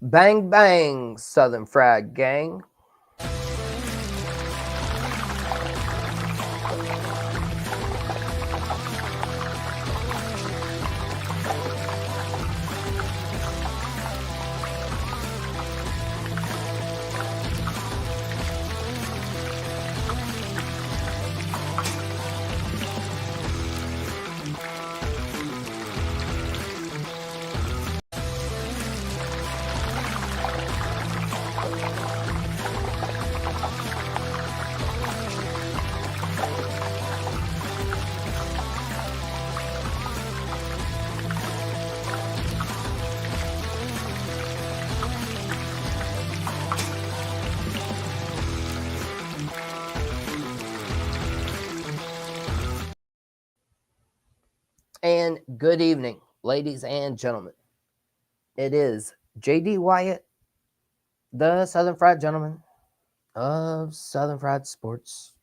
Bang, bang, Southern Fried Gang. And good evening, ladies and gentlemen. It is JD Wyatt, the Southern Fried Gentleman of Southern Fried Sports.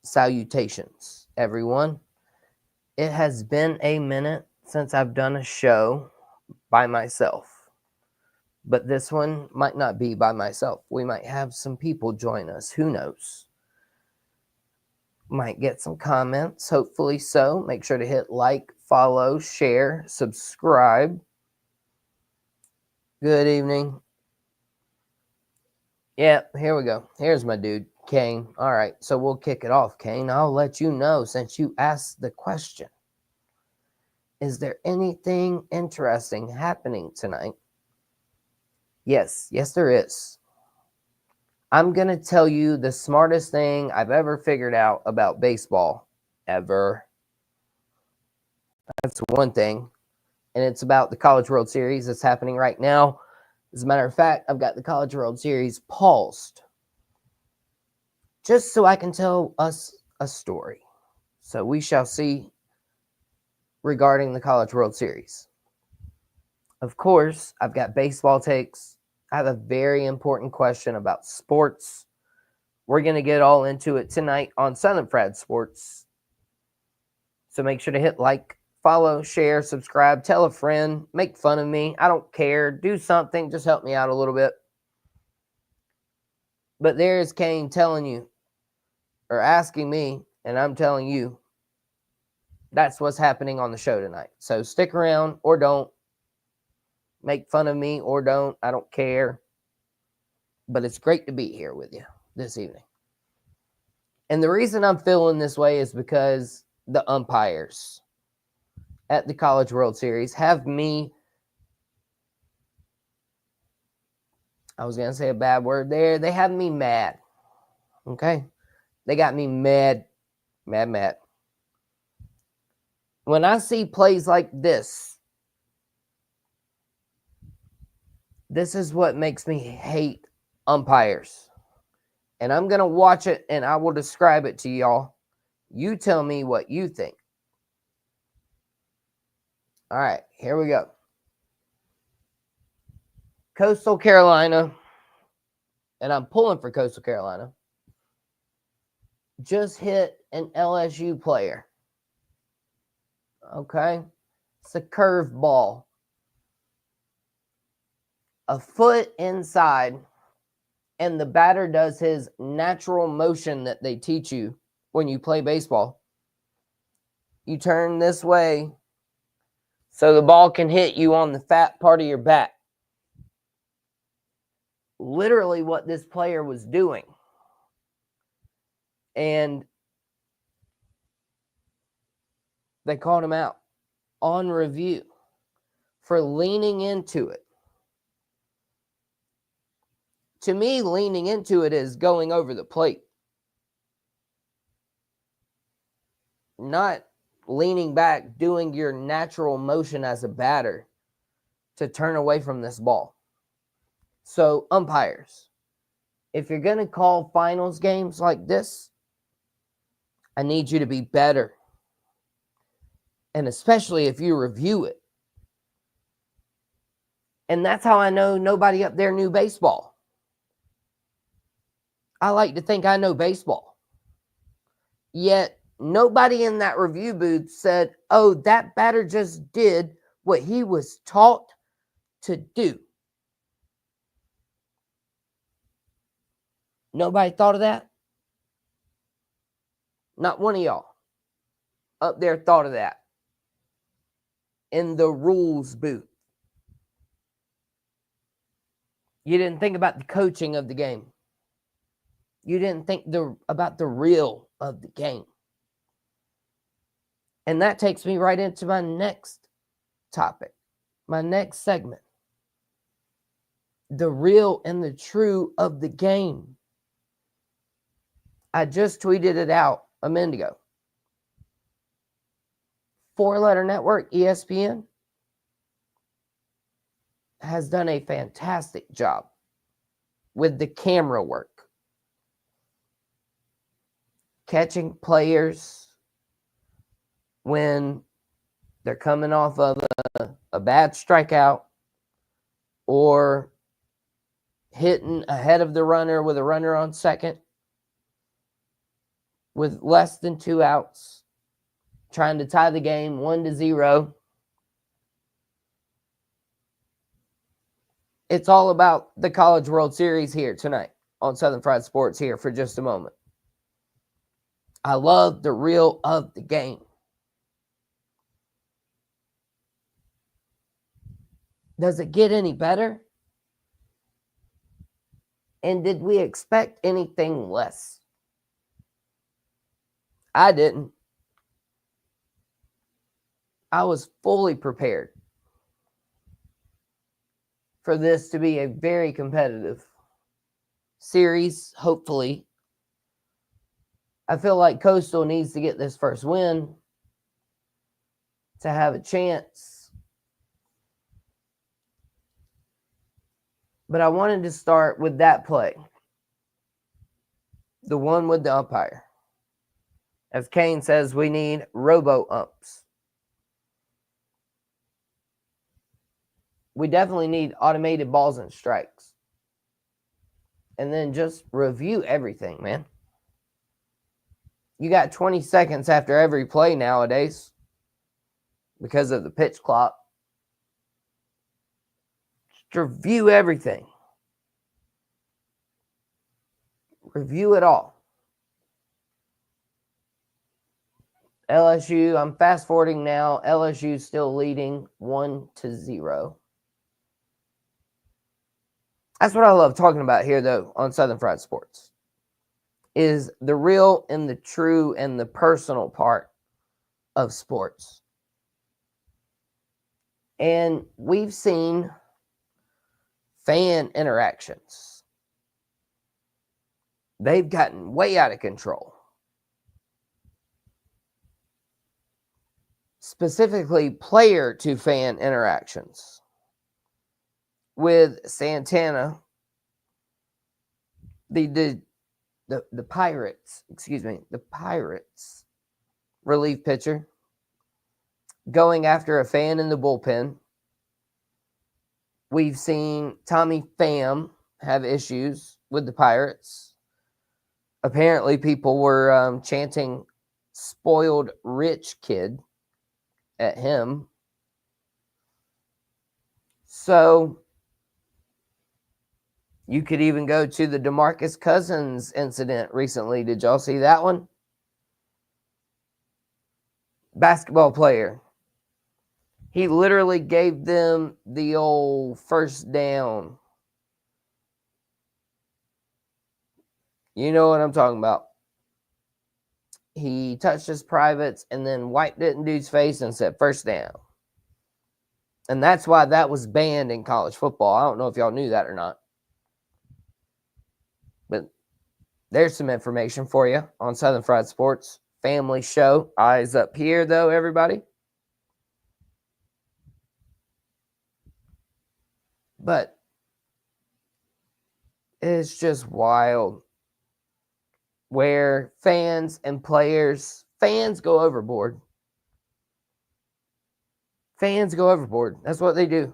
Salutations, everyone. It has been a minute since I've done a show by myself, but this one might not be by myself. We might have some people join us. Who knows? Might get some comments, hopefully so. Make sure to hit like, follow, share, subscribe. Good evening. Yeah, here we go. Here's my dude, Kane. All right, so we'll kick it off, Kane. I'll let you know since you asked the question. Is there anything interesting happening tonight? Yes, there is. I'm going to tell you the smartest thing I've ever figured out about baseball, ever. That's one thing. And it's about the College World Series that's happening right now. As a matter of fact, I've got the College World Series paused just so I can tell us a story. So we shall see regarding the College World Series. Of course, I've got baseball takes. I have a very important question about sports. We're going to get all into it tonight on Southern Fried Sports. So make sure to hit like, follow, share, subscribe, tell a friend, make fun of me. I don't care. Do something. Just help me out a little bit. But there's Kane telling you, or asking me, and I'm telling you, that's what's happening on the show tonight. So stick around or don't. Make fun of me or don't. I don't care. But it's great to be here with you this evening. And the reason I'm feeling this way is because the umpires at the College World Series have me, I was going to say a bad word there. They have me mad. Okay? They got me mad. When I see plays like this is what makes me hate umpires. And I'm going to watch it and I will describe it to y'all. You tell me what you think. All right, here we go. Coastal Carolina, and I'm pulling for Coastal Carolina, just hit an LSU player. Okay? It's a curve ball. A foot inside, and the batter does his natural motion that they teach you when you play baseball. You turn this way so the ball can hit you on the fat part of your back. Literally what this player was doing. And they called him out on review for leaning into it. To me, leaning into it is going over the plate. Not leaning back, doing your natural motion as a batter to turn away from this ball. So, umpires, if you're going to call finals games like this, I need you to be better. And especially if you review it. And that's how I know nobody up there knew baseball. I like to think I know baseball. Yet, nobody in that review booth said, oh, that batter just did what he was taught to do. Nobody thought of that? Not one of y'all up there thought of that in the rules booth. You didn't think about the coaching of the game. You didn't think about the real of the game. And that takes me right into my next topic, my next segment. The real and the true of the game. I just tweeted it out a minute ago. 4-letter network, ESPN, has done a fantastic job with the camera work. Catching players when they're coming off of a bad strikeout or hitting ahead of the runner with a runner on second with less than 2 outs, trying to tie the game 1-0. It's all about the College World Series here tonight on Southern Fried Sports here for just a moment. I love the real of the game. Does it get any better? And did we expect anything less? I didn't. I was fully prepared for this to be a very competitive series, hopefully. I feel like Coastal needs to get this first win to have a chance. But I wanted to start with that play, the one with the umpire. As Kane says, we need robo-umps. We definitely need automated balls and strikes. And then just review everything, man. You got 20 seconds after every play nowadays because of the pitch clock. Just review everything. Review it all. LSU, I'm fast forwarding now. LSU still leading 1-0. That's what I love talking about here, though, on Southern Fried Sports, is the real and the true and the personal part of sports. And we've seen fan interactions. They've gotten way out of control. Specifically, player-to-fan interactions. With Santana, the Pirates relief pitcher going after a fan in the bullpen. We've seen Tommy Pham have issues with the Pirates. Apparently, people were chanting "spoiled rich kid" at him. So you could even go to the DeMarcus Cousins incident recently. Did y'all see that one? Basketball player. He literally gave them the old first down. You know what I'm talking about. He touched his privates and then wiped it in dude's face and said first down. And that's why that was banned in college football. I don't know if y'all knew that or not. But there's some information for you on Southern Fried Sports. Family show. Eyes up here, though, everybody. But it's just wild where fans and players, fans go overboard. Fans go overboard. That's what they do.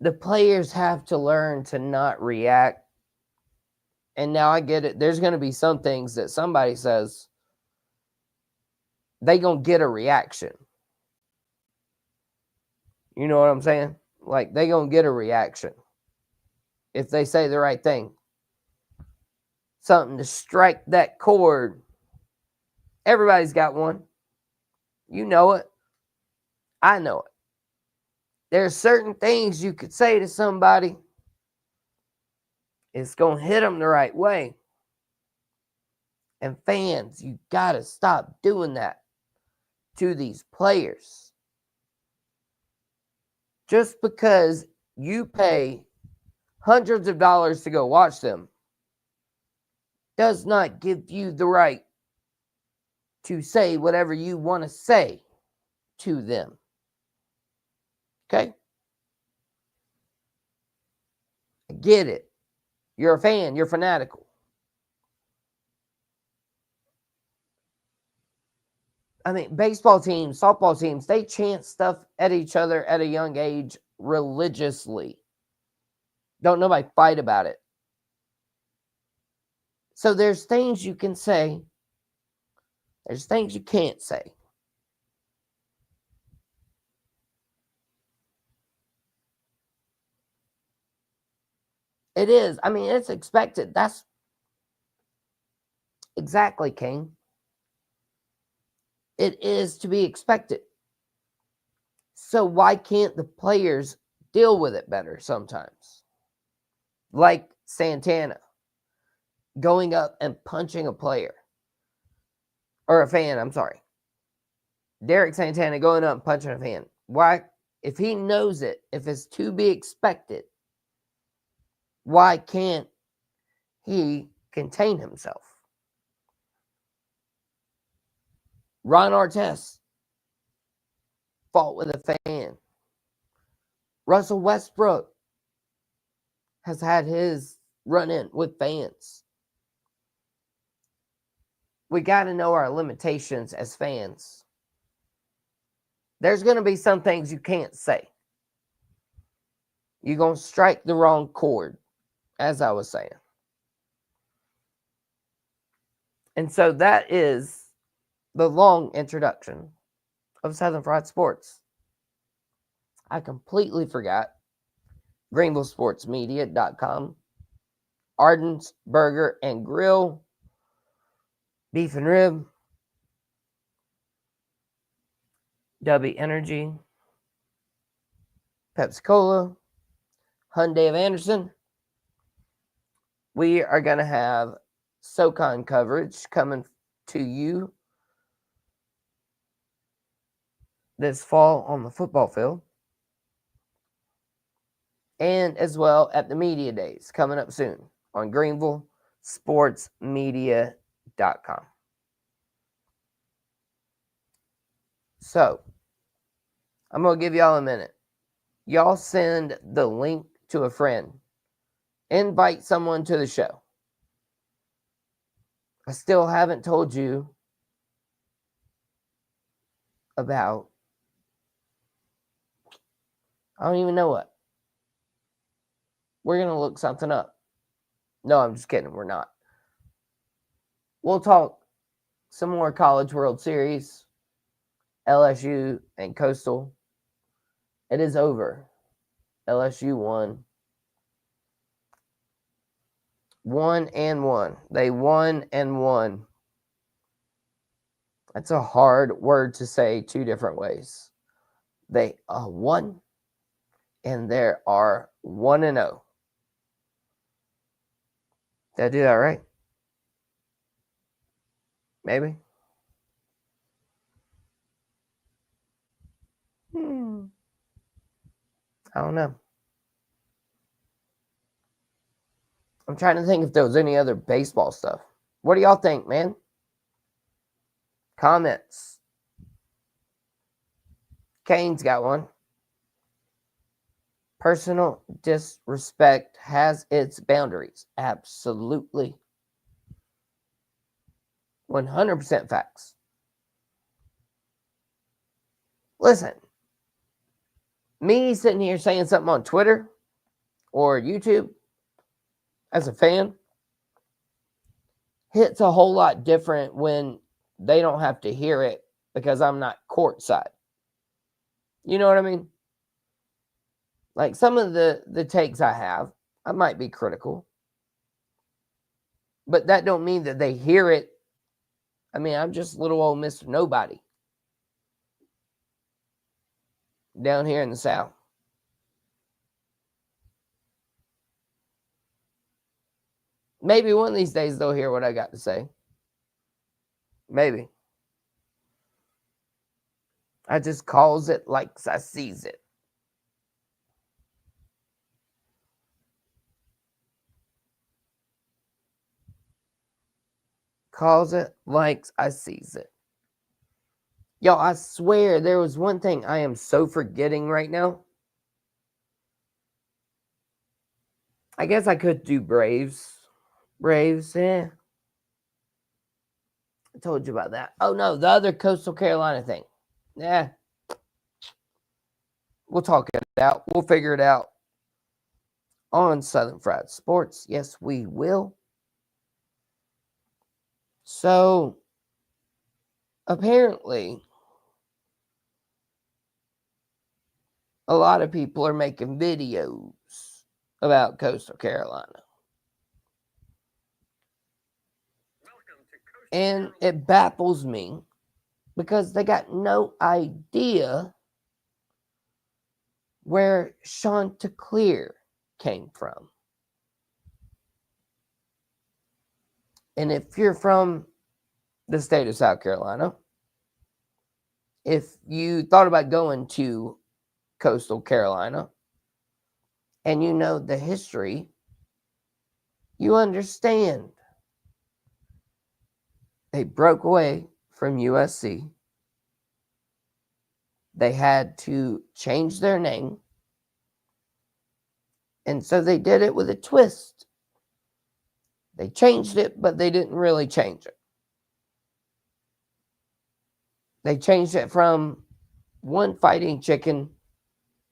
The players have to learn to not react. And now I get it. There's going to be some things that somebody says, they going to get a reaction. You know what I'm saying? Like, they gonna get a reaction if they say the right thing. Something to strike that chord. Everybody's got one. You know it. I know it. There's certain things you could say to somebody. It's going to hit them the right way. And fans, you got to stop doing that to these players. Just because you pay hundreds of dollars to go watch them does not give you the right to say whatever you want to say to them. Okay? I get it. You're a fan. You're fanatical. I mean, baseball teams, softball teams, they chant stuff at each other at a young age religiously. Don't nobody fight about it. So there's things you can say. There's things you can't say. It is. I mean, it's expected. That's exactly, King. It is to be expected. So why can't the players deal with it better sometimes? Like Santana going up and punching a player. Or a fan, I'm sorry. Derek Santana going up and punching a fan. Why? If he knows it, if it's to be expected, why can't he contain himself? Ron Artest fought with a fan. Russell Westbrook has had his run-in with fans. We got to know our limitations as fans. There's going to be some things you can't say. You're going to strike the wrong chord, as I was saying. And so that is the long introduction of Southern Fried Sports. I completely forgot GreenvilleSportsMedia.com, Arden's Burger and Grill, Beef and Rib, W Energy, Pepsi Cola, Hyundai of Anderson. We are going to have SoCon coverage coming to you this fall on the football field. And as well at the media days coming up soon on GreenvilleSportsMedia.com. So, I'm going to give y'all a minute. Y'all send the link to a friend. Invite someone to the show. I still haven't told you about, I don't even know what. We're going to look something up. No, I'm just kidding. We're not. We'll talk some more College World Series, LSU and Coastal. It is over. LSU won. 1-1. They won and won. That's a hard word to say two different ways. They won, and there are 1-0. Did I do that right? Maybe. I don't know. I'm trying to think if there was any other baseball stuff. What do y'all think, man? Comments. Kane's got one. Personal disrespect has its boundaries. Absolutely. 100% facts. Listen, me sitting here saying something on Twitter or YouTube as a fan hits a whole lot different when they don't have to hear it because I'm not courtside. You know what I mean? Like some of the takes I have, I might be critical, but that don't mean that they hear it. I mean, I'm just little old Mr. Nobody down here in the South. Maybe one of these days they'll hear what I got to say. Maybe. I just calls it like I sees it. Calls it like I sees it. Y'all, I swear there was one thing I am so forgetting right now. I guess I could do Braves. Braves, yeah. I told you about that. Oh no, the other Coastal Carolina thing. Yeah. We'll talk it out. We'll figure it out on Southern Fried Sports. Yes, we will. So, apparently, a lot of people are making videos about Coastal Carolina. And it baffles me because they got no idea where Chanticleer came from. And if you're from the state of South Carolina, if you thought about going to Coastal Carolina and you know the history, you understand. They broke away from USC. They had to change their name. And so they did it with a twist. They changed it, but they didn't really change it. They changed it from one fighting chicken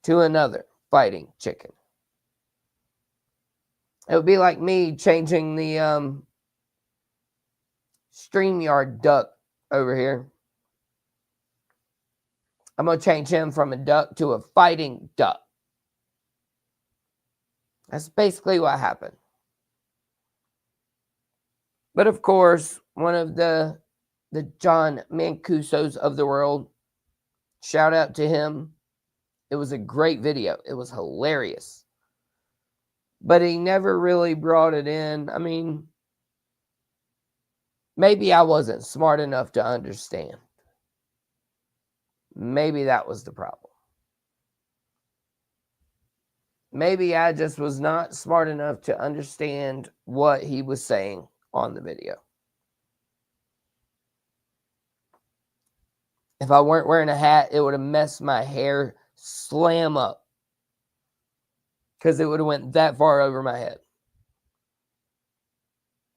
to another fighting chicken. It would be like me changing the StreamYard duck over here. I'm going to change him from a duck to a fighting duck. That's basically what happened. But of course, one of the John Mancusos of the world, shout out to him. It was a great video. It was hilarious. But he never really brought it in. I mean, maybe I wasn't smart enough to understand. Maybe that was the problem. Maybe I just was not smart enough to understand what he was saying on the video. If I weren't wearing a hat, it would have messed my hair slam up because it would have went that far over my head.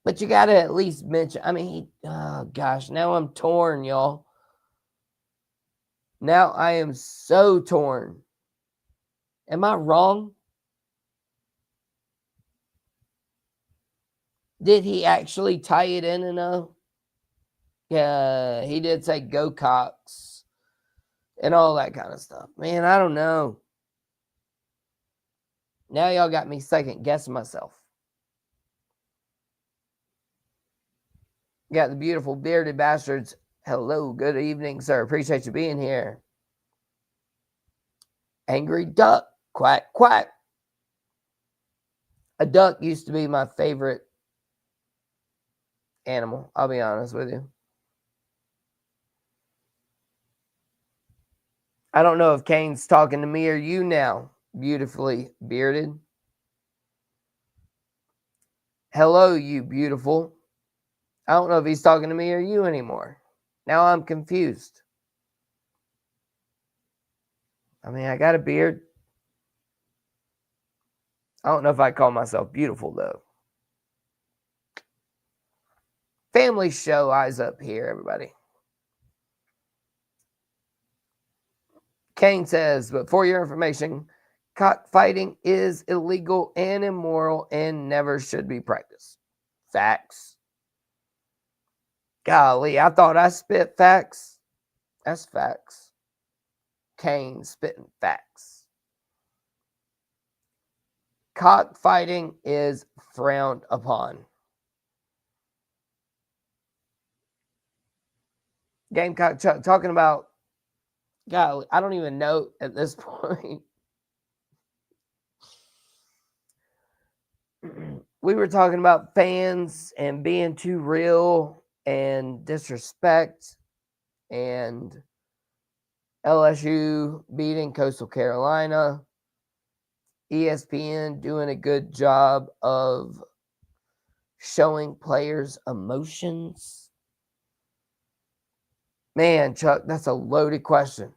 But you got to at least mention, I mean, oh gosh, now I'm torn, y'all. Now I am so torn. Am I wrong? Did he actually tie it in enough? Yeah, he did say go Cox and all that kind of stuff. Man, I don't know. Now y'all got me second guessing myself. Got the beautiful bearded bastards. Hello, good evening, sir. Appreciate you being here. Angry duck, quack, quack. A duck used to be my favorite animal, I'll be honest with you. I don't know if Kane's talking to me or you now, beautifully bearded. Hello, you beautiful. I don't know if he's talking to me or you anymore. Now I'm confused. I mean, I got a beard. I don't know if I call myself beautiful, though. Family show, eyes up here, everybody. Kane says, but for your information, cockfighting is illegal and immoral and never should be practiced. Facts. Golly, I thought I spit facts. That's facts. Kane spitting facts. Cockfighting is frowned upon. Gamecock Chuck talking about, God, I don't even know at this point. We were talking about fans and being too real and disrespect and LSU beating Coastal Carolina. ESPN doing a good job of showing players' emotions. Man, Chuck, that's a loaded question.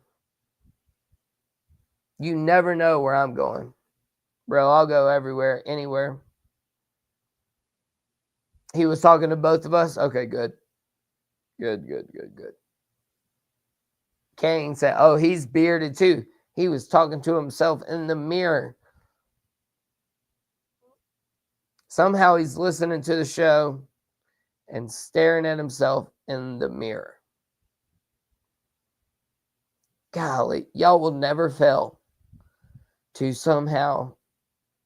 You never know where I'm going. Bro, I'll go everywhere, anywhere. He was talking to both of us? Okay, good. Good. Kane said, oh, he's bearded too. He was talking to himself in the mirror. Somehow he's listening to the show and staring at himself in the mirror. Golly, y'all will never fail to somehow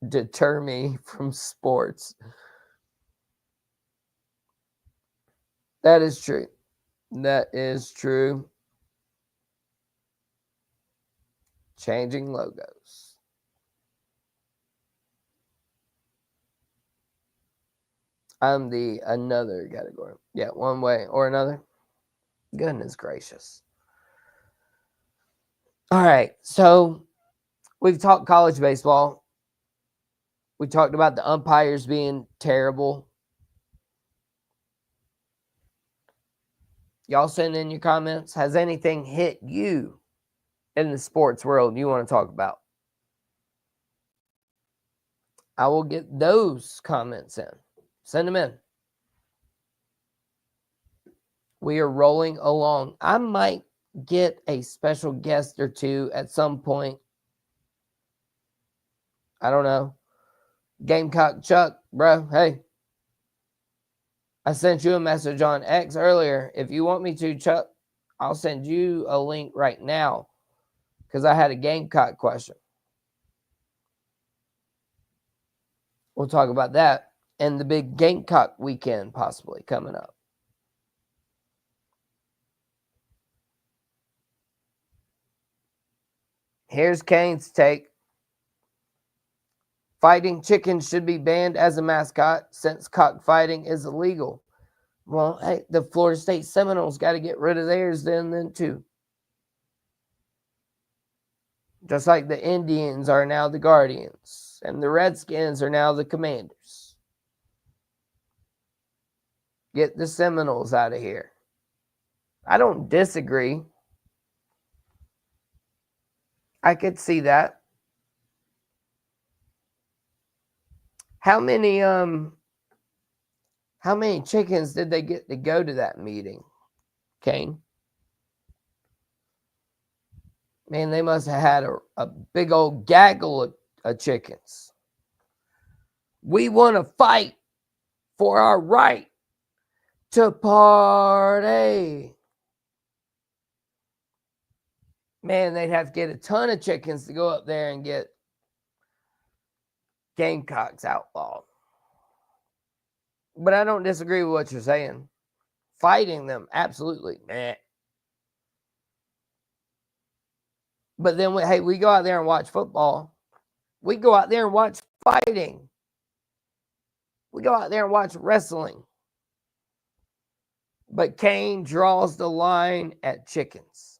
deter me from sports. That is true. That is true. Changing logos. I'm the another category. Yeah, one way or another. Goodness gracious. All right, so we've talked college baseball. We talked about the umpires being terrible. Y'all send in your comments. Has anything hit you in the sports world you want to talk about? I will get those comments in. Send them in. We are rolling along. I might get a special guest or two at some point. I don't know. Gamecock Chuck, bro. Hey, I sent you a message on X earlier. If you want me to, Chuck, I'll send you a link right now because I had a Gamecock question. We'll talk about that and the big Gamecock weekend possibly coming up. Here's Kane's take. Fighting chickens should be banned as a mascot since cockfighting is illegal. Well, hey, the Florida State Seminoles got to get rid of theirs then too. Just like the Indians are now the Guardians and the Redskins are now the Commanders. Get the Seminoles out of here. I don't disagree. I could see that. How many chickens did they get to go to that meeting, Kane? Man, they must have had a big old gaggle of chickens. We want to fight for our right to party. Man, they'd have to get a ton of chickens to go up there and get Gamecocks outlawed. But I don't disagree with what you're saying. Fighting them, absolutely. Meh. But then, we go out there and watch football. We go out there and watch fighting. We go out there and watch wrestling. But Kane draws the line at chickens.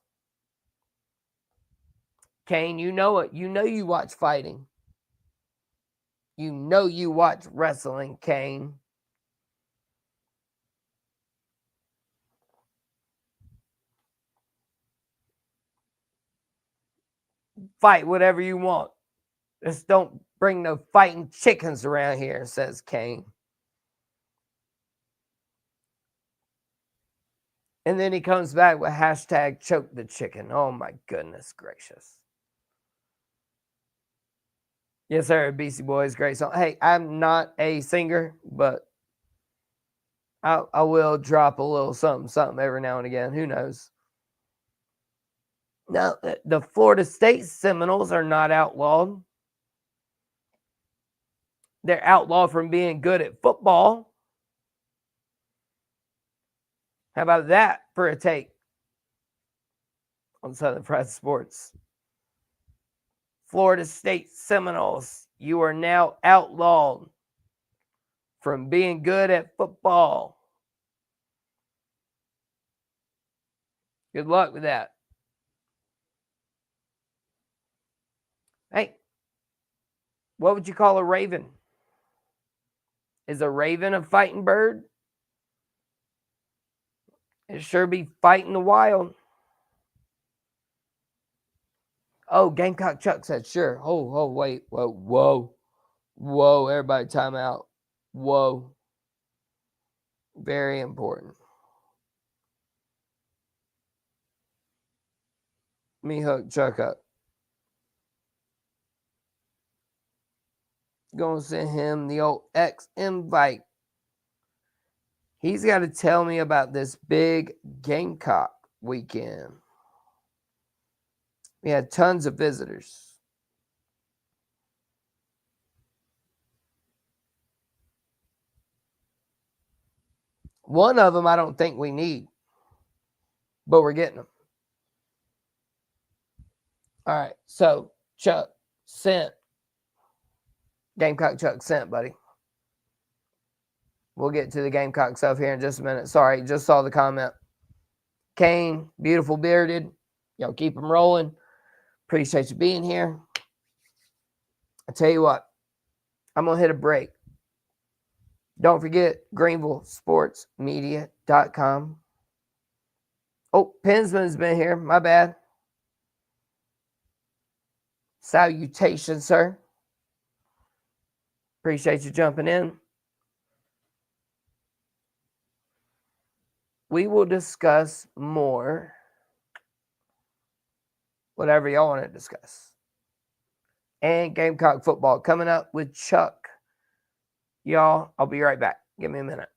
Kane, you know it. You know you watch fighting. You know you watch wrestling, Kane. Fight whatever you want. Just don't bring no fighting chickens around here, says Kane. And then he comes back with hashtag choke the chicken. Oh my goodness gracious. Yes, sir. BC Boys, great song. Hey, I'm not a singer, but I will drop a little something every now and again. Who knows? No, the Florida State Seminoles are not outlawed. They're outlawed from being good at football. How about that for a take on Southern Fried Sports? Florida State Seminoles, you are now outlawed from being good at football. Good luck with that. Hey, what would you call a raven? Is a raven a fighting bird? It sure be fighting the wild. Oh, Gamecock Chuck said, sure. Oh, wait. Whoa. Everybody time out. Whoa. Very important. Let me hook Chuck up. Gonna send him the old X invite. He's got to tell me about this big Gamecock weekend. We had tons of visitors. One of them I don't think we need, but we're getting them. All right, so Chuck sent. Gamecock Chuck sent, buddy. We'll get to the Gamecock stuff here in just a minute. Sorry, just saw the comment. Kane, beautiful bearded. Y'all keep them rolling. Appreciate you being here. I tell you what, I'm going to hit a break. Don't forget GreenvilleSportsMedia.com. Oh, Pensman's been here. My bad. Salutations, sir. Appreciate you jumping in. We will discuss more, whatever y'all want to discuss. And Gamecock football coming up with Chuck. Y'all, I'll be right back. Give me a minute.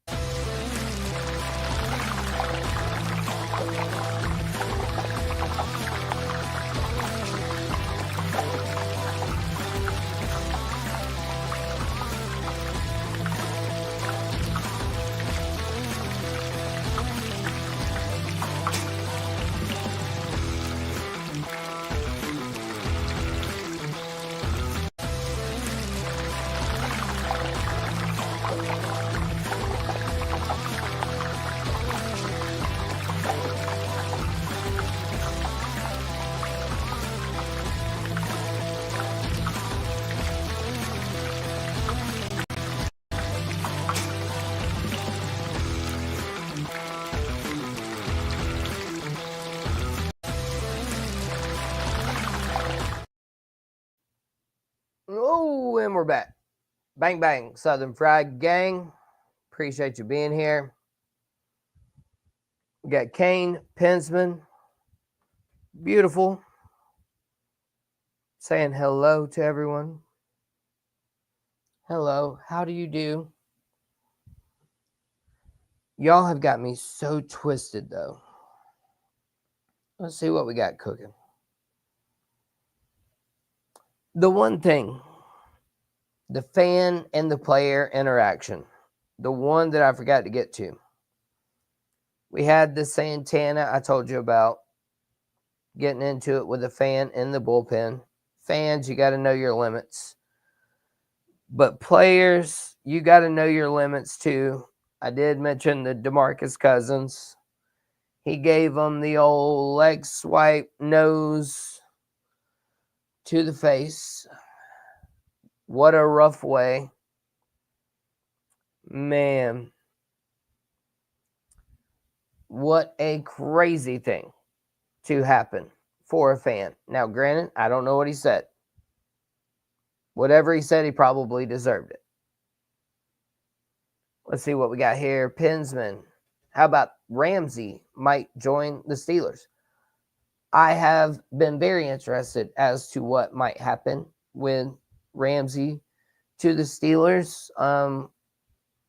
Oh, and we're back. Bang, bang, Southern Fried Gang. Appreciate you being here. We got Kane Pensman. Beautiful. Saying hello to everyone. Hello, how do you do? Y'all have got me so twisted, though. Let's see what we got cooking. The one thing, the fan and the player interaction, the one that I forgot to get to. We had the Santana I told you about, getting into it with a fan in the bullpen. Fans, you got to know your limits. But players, you got to know your limits too. I did mention the DeMarcus Cousins. He gave him the old leg swipe nose to the face. What a rough way. Man. What a crazy thing to happen for a fan. Now, granted, I don't know what he said. Whatever he said, he probably deserved it. Let's see what we got here. Pensman. How about Ramsey might join the Steelers? I have been very interested as to what might happen with Ramsey to the Steelers.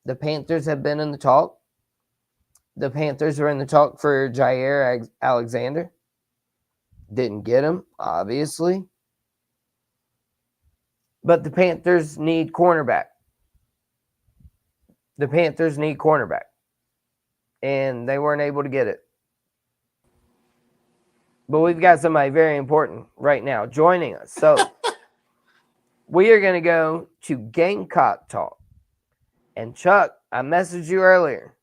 The Panthers have been in the talk. The Panthers were in the talk for Jair Alexander. Didn't get him, obviously. But the Panthers need cornerback. the Panthers need cornerback, and they weren't able to get it. But we've got somebody very important right now joining us. So we are going to go to Gamecock Talk. And Chuck, I messaged you earlier.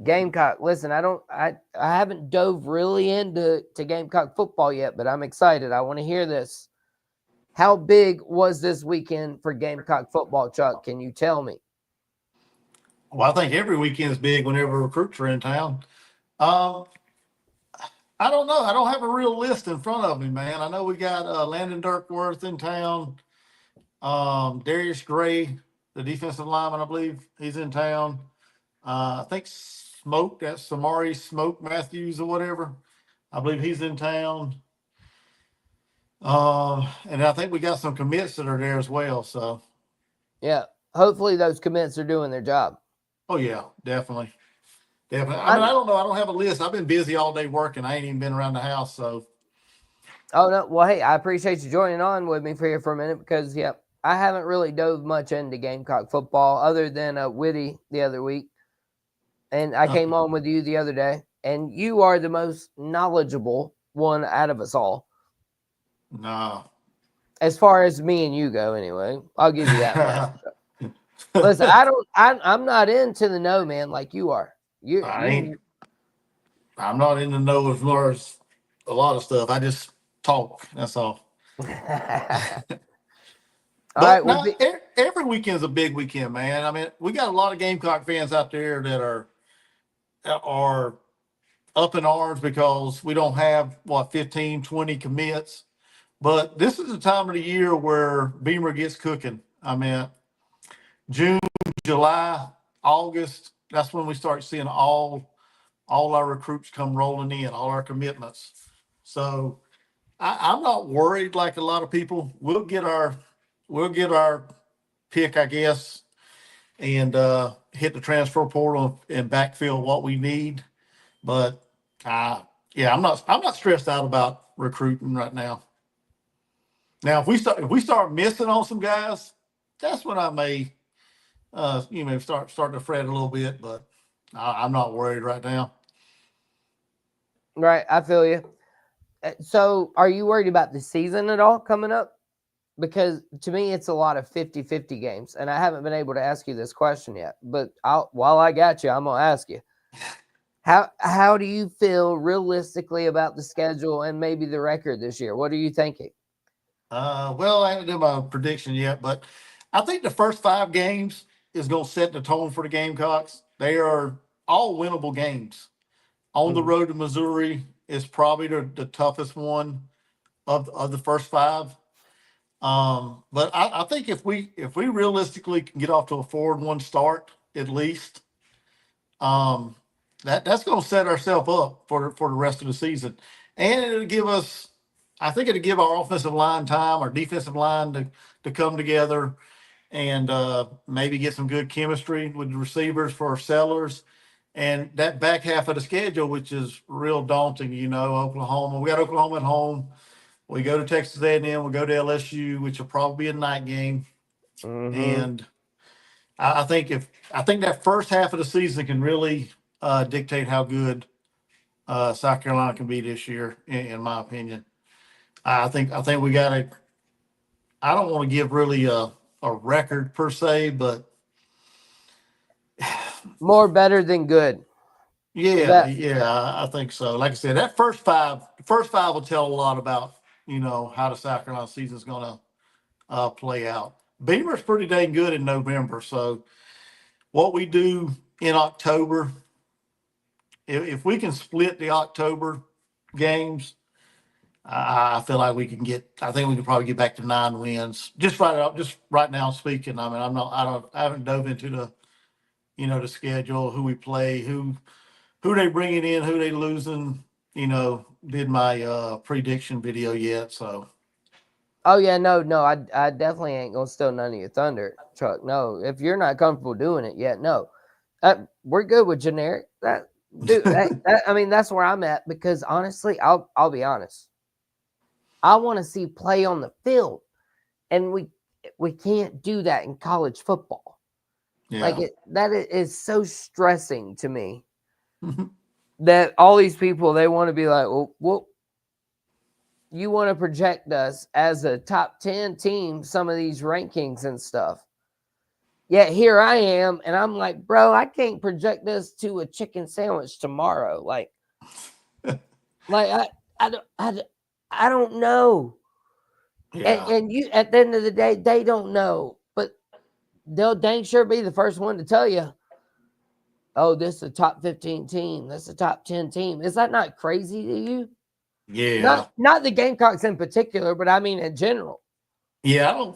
Gamecock, listen, I haven't dove really into Gamecock football yet, but I'm excited. I want to hear this. How big was this weekend for Gamecock football, Chuck? Can you tell me? Well, I think every weekend is big whenever recruits are in town. Um, I don't know. I don't have a real list in front of me, man. I know we got Landon Dirkworth in town. Darius Gray, the defensive lineman, I believe he's in town. I think Smoke, that's Samari Smoke Matthews or whatever. I believe he's in town. And I think we got some commits that are there as well. So, Yeah. Hopefully those commits are doing their job. oh yeah, definitely. Definitely. I mean, I don't know. I don't have a list. I've been busy all day working. I ain't even been around the house. So, Oh no, well hey, I appreciate you joining on with me for here for a minute because I haven't really dove much into Gamecock football other than Witty the other week. And I came on with you the other day, and you are the most knowledgeable one out of us all. no. As far as me and you go, anyway. I'll give you that much. Listen, I'm not into the know, man, like you are. I'm not in the know as far as a lot of stuff. I just talk. That's all. All right, But no, every weekend's a big weekend, man. I mean, we got a lot of Gamecock fans out there that are up in arms because we don't have 15, 20 commits. But this is the time of the year where Beamer gets cooking. I mean, June, July, August, that's when we start seeing all our recruits come rolling in, all our commitments. So I'm not worried like a lot of people. We'll get our pick, I guess, and hit the transfer portal and backfill what we need. But yeah, I'm not stressed out about recruiting right now. Now, if we start missing on some guys, that's when I may start to fret a little bit. But I'm not worried right now. right, I feel you. So, are you worried about the season at all coming up? Because to me, it's a lot of 50-50 games, and I haven't been able to ask you this question yet. But while I got you, I'm gonna ask you how do you feel realistically about the schedule and maybe the record this year? What are you thinking? Well, I haven't done my prediction yet, but I think the first 5 games is going to set the tone for the Gamecocks. They are all winnable games. On the Mhm. road to Missouri is probably the toughest one of the first 5. But I think if we realistically can get off to a 4-1 start at least, um, that's going to set ourselves up for the rest of the season, and it'll give us. I think it'll give our offensive line time, our defensive line to come together and maybe get some good chemistry with the receivers for our sellers. And that back half of the schedule, which is real daunting, Oklahoma. We got Oklahoma at home. We go to Texas A&M. We go to LSU, which will probably be a night game. Mm-hmm. And I think that first half of the season can really dictate how good South Carolina can be this year, in my opinion. I think we got to. I don't want to give really a record per se, but More better than good. Is yeah, that yeah, I think so. Like I said, that first five will tell a lot about how the South Carolina season is going to play out. Beamer's pretty dang good in November, so what we do in October, if we can split the October games, I feel like we can get. I think we can probably get back to 9 wins. Just right now speaking. I mean, I'm not. I haven't dove into the schedule, who we play, who they bringing in, who they losing. Did my prediction video yet? So Oh yeah, no, I definitely ain't gonna steal none of your thunder, Chuck. No, if you're not comfortable doing it yet, no, we're good with generic. I mean, that's where I'm at because honestly, I'll be honest. I want to see play on the field, and we can't do that in college football. Yeah. That is so stressing to me that all these people, they want to be like, well, you want to project us as a top 10 team, some of these rankings and stuff. Yet here I am, and I'm like, bro, I can't project us to a chicken sandwich tomorrow. Like I don't know. Yeah. And you, at the end of the day, they don't know, but they'll dang sure be the first one to tell you, oh, this is a top 15 team. This is a top 10 team. Is that not crazy to you? Yeah. Not the Gamecocks in particular, but I mean in general. Yeah.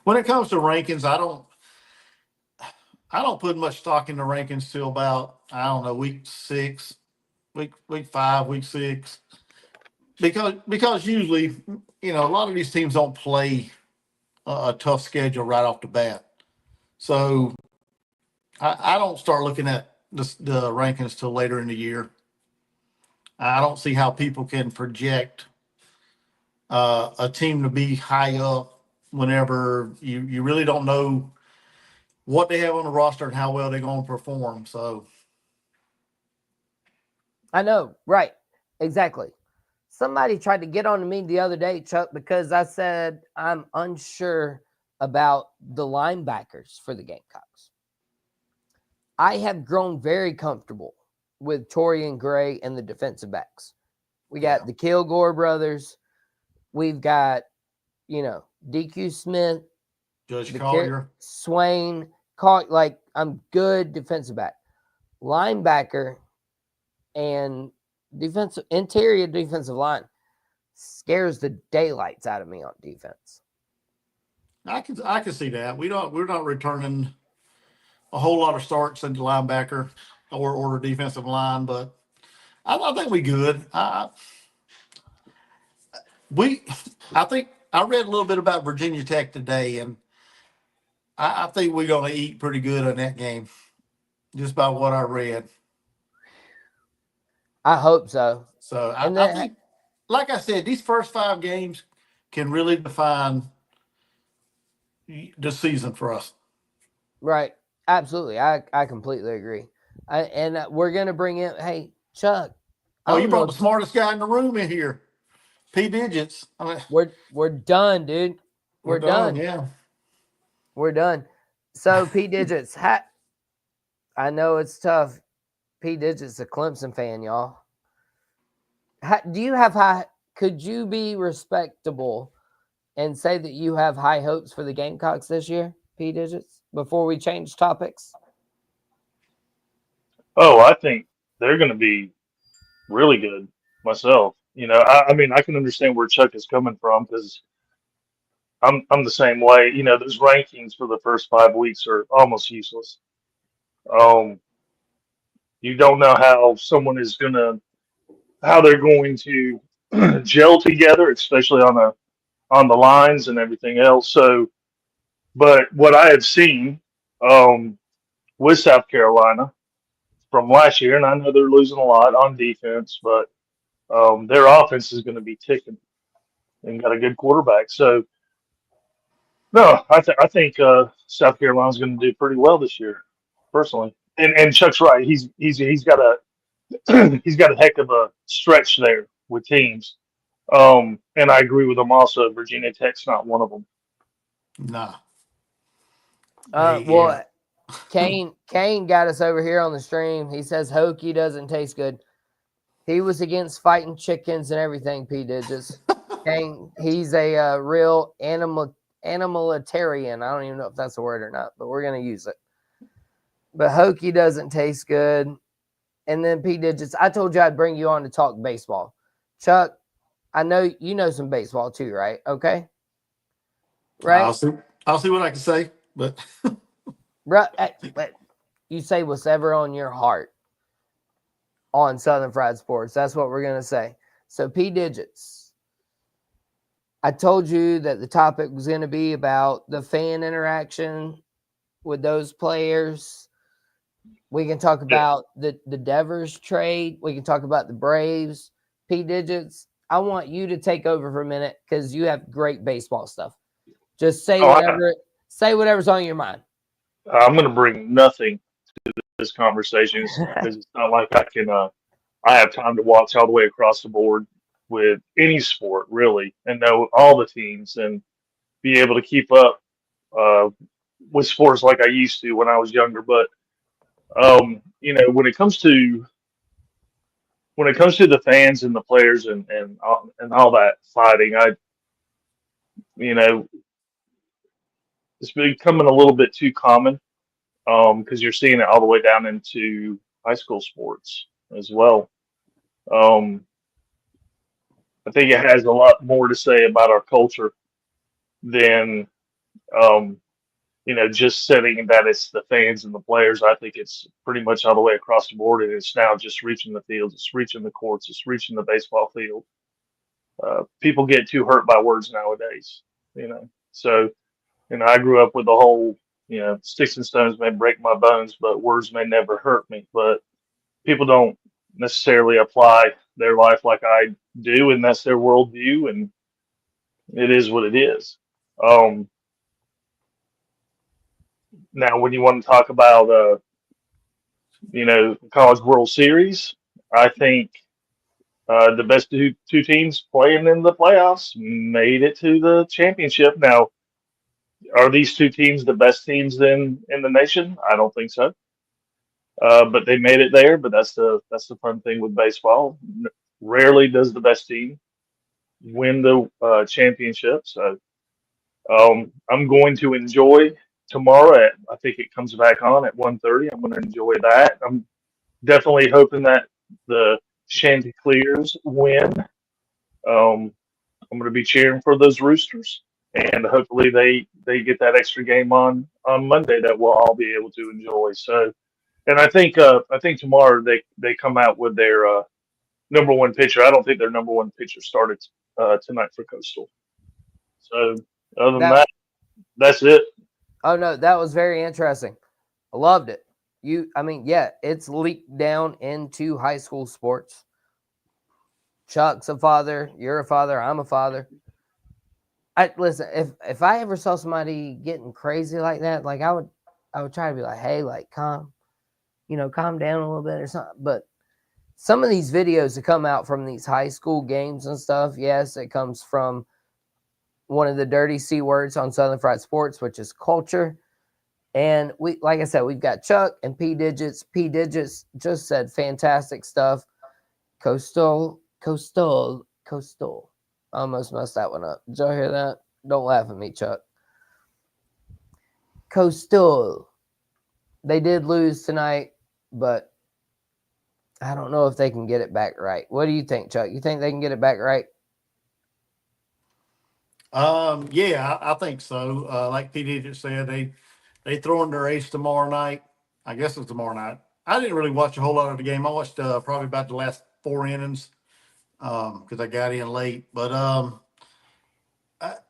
When it comes to rankings, I don't put much stock in the rankings till about, I don't know, week 6, week 5, week 6. Because usually, a lot of these teams don't play a tough schedule right off the bat. So I don't start looking at the rankings till later in the year. I don't see how people can project a team to be high up whenever you really don't know what they have on the roster and how well they're going to perform. So I know, right? Exactly. Somebody tried to get on to me the other day, Chuck, because I said I'm unsure about the linebackers for the Gamecocks. I have grown very comfortable with Torian Gray and the defensive backs. We got the Kilgore brothers. We've got, DQ Smith, Judge Collier, Swain, like I'm good defensive back. Linebacker and interior defensive line scares the daylights out of me on defense. I can see that. We're not returning a whole lot of starts into linebacker or defensive line, but I think we good. I think I read a little bit about Virginia Tech today, and I think we're going to eat pretty good in that game, just by what I read. I hope so. So I think, like I said, these first 5 games can really define the season for us. Right. Absolutely. I completely agree. We're going to bring in, hey, Chuck. Oh, you brought the smartest guy in the room in here. P Digits. We're done, dude. We're done. Yeah. We're done. So P Digits, I know it's tough. P Digits a Clemson fan, y'all. Do you have high? Could you be respectable and say that you have high hopes for the Gamecocks this year, P Digits? Before we change topics. Oh, I think they're going to be really good myself. I mean, I can understand where Chuck is coming from because I'm the same way. Those rankings for the first 5 weeks are almost useless. Um, you don't know how they're going to gel together, especially on the lines and everything else. So, but what I have seen with South Carolina from last year, and I know they're losing a lot on defense, but their offense is going to be ticking and got a good quarterback. So, no, I think South Carolina's going to do pretty well this year, personally. And Chuck's right. He's got a he's got a heck of a stretch there with teams. And I agree with him also. Virginia Tech's not one of them. Nah. Well, Kane got us over here on the stream. He says Hokie doesn't taste good. He was against fighting chickens and everything, P Digits. Kane, he's a real animalitarian. I don't even know if that's a word or not, but we're going to use it. But Hokie doesn't taste good. And then P Digits, I told you I'd bring you on to talk baseball. Chuck, I know you know some baseball too, right? Okay. Right. I'll see what I can say, but you say whatever on your heart on Southern Fried Sports. That's what we're going to say. So P Digits, I told you that the topic was going to be about the fan interaction with those players. We can talk about the Devers trade. We can talk about the Braves. P Digits, I want you to take over for a minute because you have great baseball stuff. Just say whatever's on your mind. I'm going to bring nothing to this conversation because it's not like I have time to watch all the way across the board with any sport really and know all the teams and be able to keep up uh, with sports like I used to when I was younger. But when it comes to the fans and the players and all that fighting, you know it's becoming a little bit too common because you're seeing it all the way down into high school sports as well. Um, I think it has a lot more to say about our culture than um, just setting that it's the fans and the players. I think it's pretty much all the way across the board, and it's now just reaching the fields, it's reaching the courts, it's reaching the baseball field. People get too hurt by words nowadays, So, I grew up with the whole, sticks and stones may break my bones, but words may never hurt me. But people don't necessarily apply their life like I do, and that's their worldview, and it is what it is. Um, Now, when you want to talk about, College World Series, I think the best two teams playing in the playoffs made it to the championship. Now, are these two teams the best teams in the nation? I don't think so. But they made it there. But that's the fun thing with baseball. Rarely does the best team win the championship. So I'm going to enjoy tomorrow. I think it comes back on at 1:30. I'm going to enjoy that. I'm definitely hoping that the Chanticleers win. I'm going to be cheering for those Roosters, and hopefully they get that extra game on Monday that we'll all be able to enjoy. So, and I think tomorrow they come out with their number one pitcher. I don't think their number one pitcher started tonight for Coastal. So other than That, that's it. oh no, that was very interesting. I loved it. Yeah, it's leaked down into high school sports. Chuck's a father, you're a father, I'm a father. Listen, if I ever saw somebody getting crazy like that, like I would try to be like, hey, like calm down a little bit or something. But some of these videos that come out from these high school games and stuff, yes, it comes from one of the dirty C words on Southern Fried Sports, which is culture. And like I said, we've got Chuck and P Digits. P Digits just said fantastic stuff. Coastal. I almost messed that one up. Did y'all hear that? Don't laugh at me, Chuck. Coastal. They did lose tonight, but I don't know if they can get it back right. What do you think, Chuck? You think they can get it back right? Yeah, I think so. Like PD just said, they throwing their ace tomorrow night. I guess it's tomorrow night. I didn't really watch a whole lot of the game. I watched probably about the last 4 innings because I got in late. But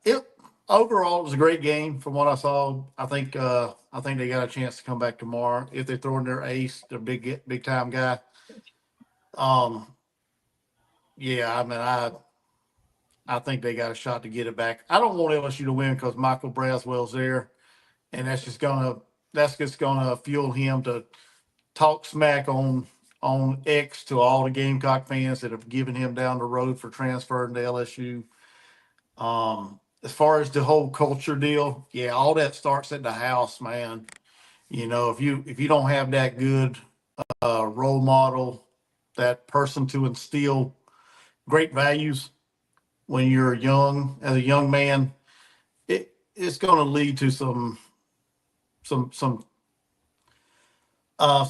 it overall it was a great game from what I saw. I think they got a chance to come back tomorrow if they're throwing their ace, their big time guy. Um, yeah, I mean I think they got a shot to get it back. I don't want LSU to win because Michael Braswell's there, and that's just gonna fuel him to talk smack on X to all the Gamecock fans that have given him down the road for transferring to LSU. As far as the whole culture deal, yeah, all that starts at the house, man. If you don't have that good role model, that person to instill great values when you're young, as a young man, it's going to lead to some some some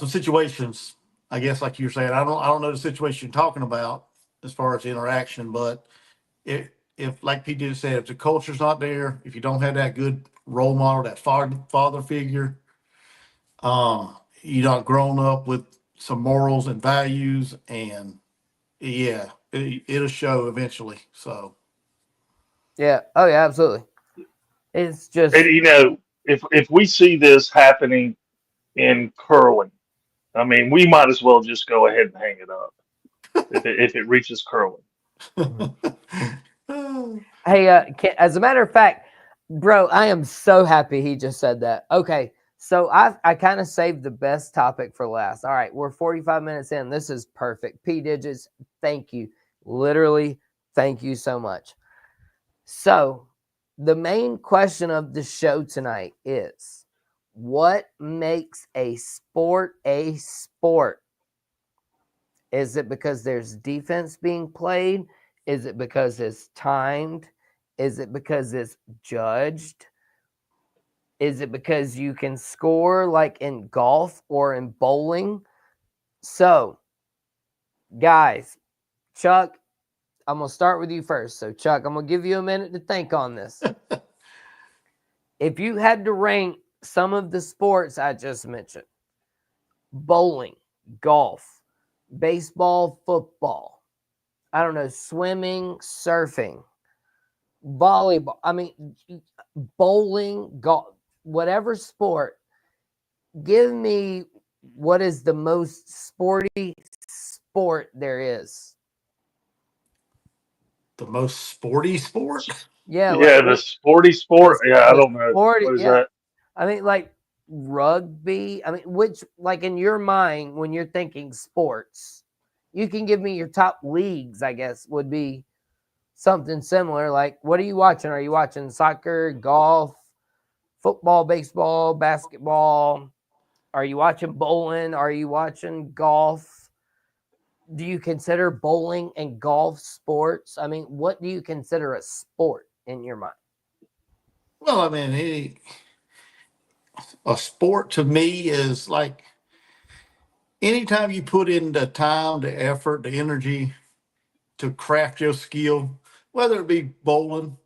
situations. I guess, like you're saying, I don't know the situation you're talking about as far as interaction, but if like Pete did say, if the culture's not there, if you don't have that good role model, that father figure, you're not grown up with some morals and values, and yeah, it'll show eventually. So Yeah. Oh yeah, absolutely. It's just And if we see this happening in curling, I mean, we might as well just go ahead and hang it up if it reaches curling. hey, as a matter of fact, bro, I am so happy he just said that. Okay, So I kind of saved the best topic for last. All right, we're 45 minutes in. This is perfect. P Digits, thank you. Literally, thank you so much. So, the main question of the show tonight is, what makes a sport a sport? Is it because there's defense being played? Is it because it's timed? Is it because it's judged? Is it because you can score like in golf or in bowling? So, guys, Chuck, I'm going to start with you first. So, Chuck, I'm going to give you a minute to think on this. If you had to rank some of the sports I just mentioned, bowling, golf, baseball, football, I don't know, swimming, surfing, volleyball, I mean, bowling, golf, whatever sport, give me what is the most sporty sport there is. The most sporty sport? Yeah, Yeah, like the sporty sport. Yeah, I the don't know. sporty, What is yeah. that? I mean, like rugby. I mean, which, like in your mind, when you're thinking sports, you can give me your top leagues, I guess, would be something similar. Like, what are you watching? Are you watching soccer, golf, football, baseball, basketball? Are you watching bowling? Are you watching golf? Do you consider bowling and golf sports? I mean, what do you consider a sport in your mind? Well, I mean, a sport to me is like anytime you put in the time, the effort, the energy to craft your skill, whether it be bowling.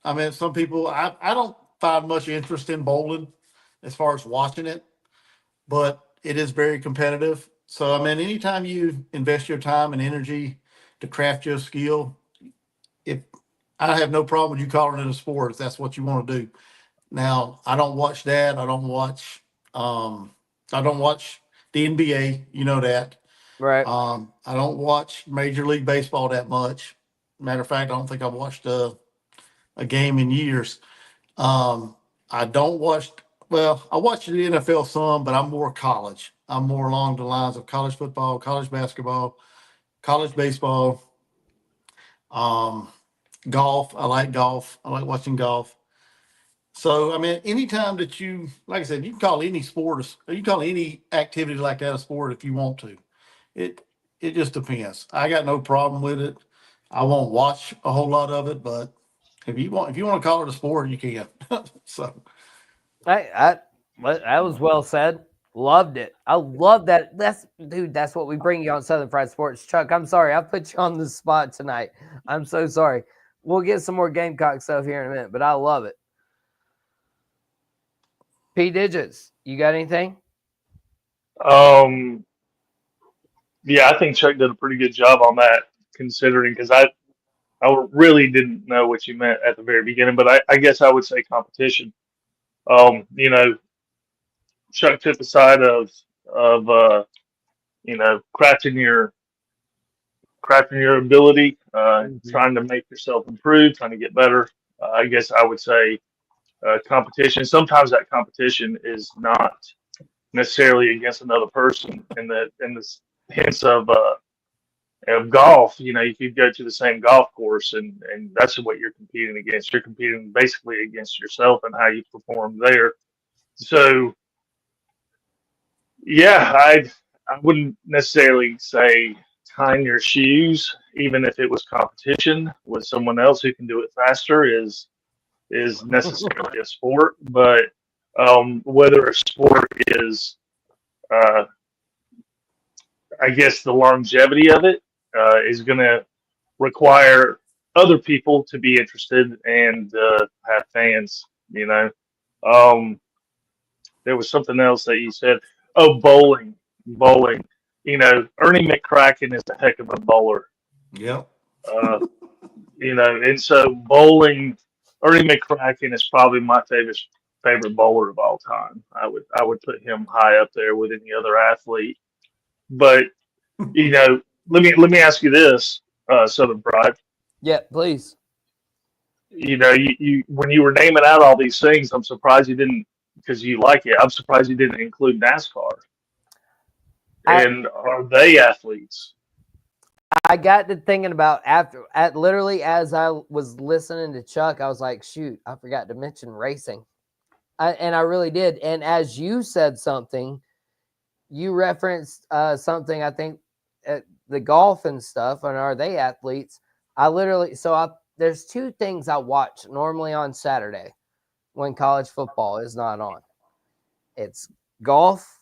I mean, some people, I don't find much interest in bowling as far as watching it, but it is very competitive. So, I mean, anytime you invest your time and energy to craft your skill, if I have no problem with you calling it a sport if that's what you want to do. Now, I don't watch that. Um, I don't watch the NBA. You know that. Right. I don't watch Major League Baseball that much. Matter of fact, I don't think I've watched a game in years. I don't watch. Well, I watch the NFL some, but I'm more college. I'm more along the lines of college football, college basketball, college baseball, um, golf. I like golf. I like watching golf. So, I mean, anytime that you, like I said, you can call any sport, you can call any activity like that a sport if you want to. It it just depends. I got no problem with it. I won't watch a whole lot of it, but if you want to call it a sport, you can. So, That was well said. Loved it. I love that. That's what we bring you on Southern Fried Sports. Chuck, I'm sorry. I put you on the spot tonight. I'm so sorry. We'll get some more Gamecock stuff here in a minute, but I love it. P Digits, you got anything? Um, yeah, I think Chuck did a pretty good job on that, considering because I really didn't know what you meant at the very beginning, but I guess I would say competition. You know, Chuck took the side of you know, crafting your ability, trying to make yourself improve, trying to get better. I guess I would say competition. Sometimes that competition is not necessarily against another person, in the sense of golf. You know, you could go to the same golf course, and that's what you're competing against. You're competing basically against yourself and how you perform there. So yeah, I wouldn't necessarily say tying your shoes, even if it was competition with someone else who can do it faster, is necessarily a sport. But whether a sport is, uh, I guess, the longevity of it is going to require other people to be interested and have fans. You know, um, there was something else that you said. Oh, bowling, bowling. You know, Ernie McCracken is a heck of a bowler. yep. Uh, you know, and so bowling, Ernie McCracken is probably my favorite bowler of all time. I would put him high up there with any other athlete. But you know, let me ask you this, Southern Pride. Yeah, please. You know, you when you were naming out all these things, I'm surprised you didn't because you like it. I'm surprised you didn't include NASCAR. I- And are they athletes? I got to thinking about literally as I was listening to Chuck, I was like, shoot, I forgot to mention racing. And I really did. And as you said something, you referenced something, I think, the golf and stuff, and are they athletes? There's two things I watch normally on Saturday when college football is not on. It's golf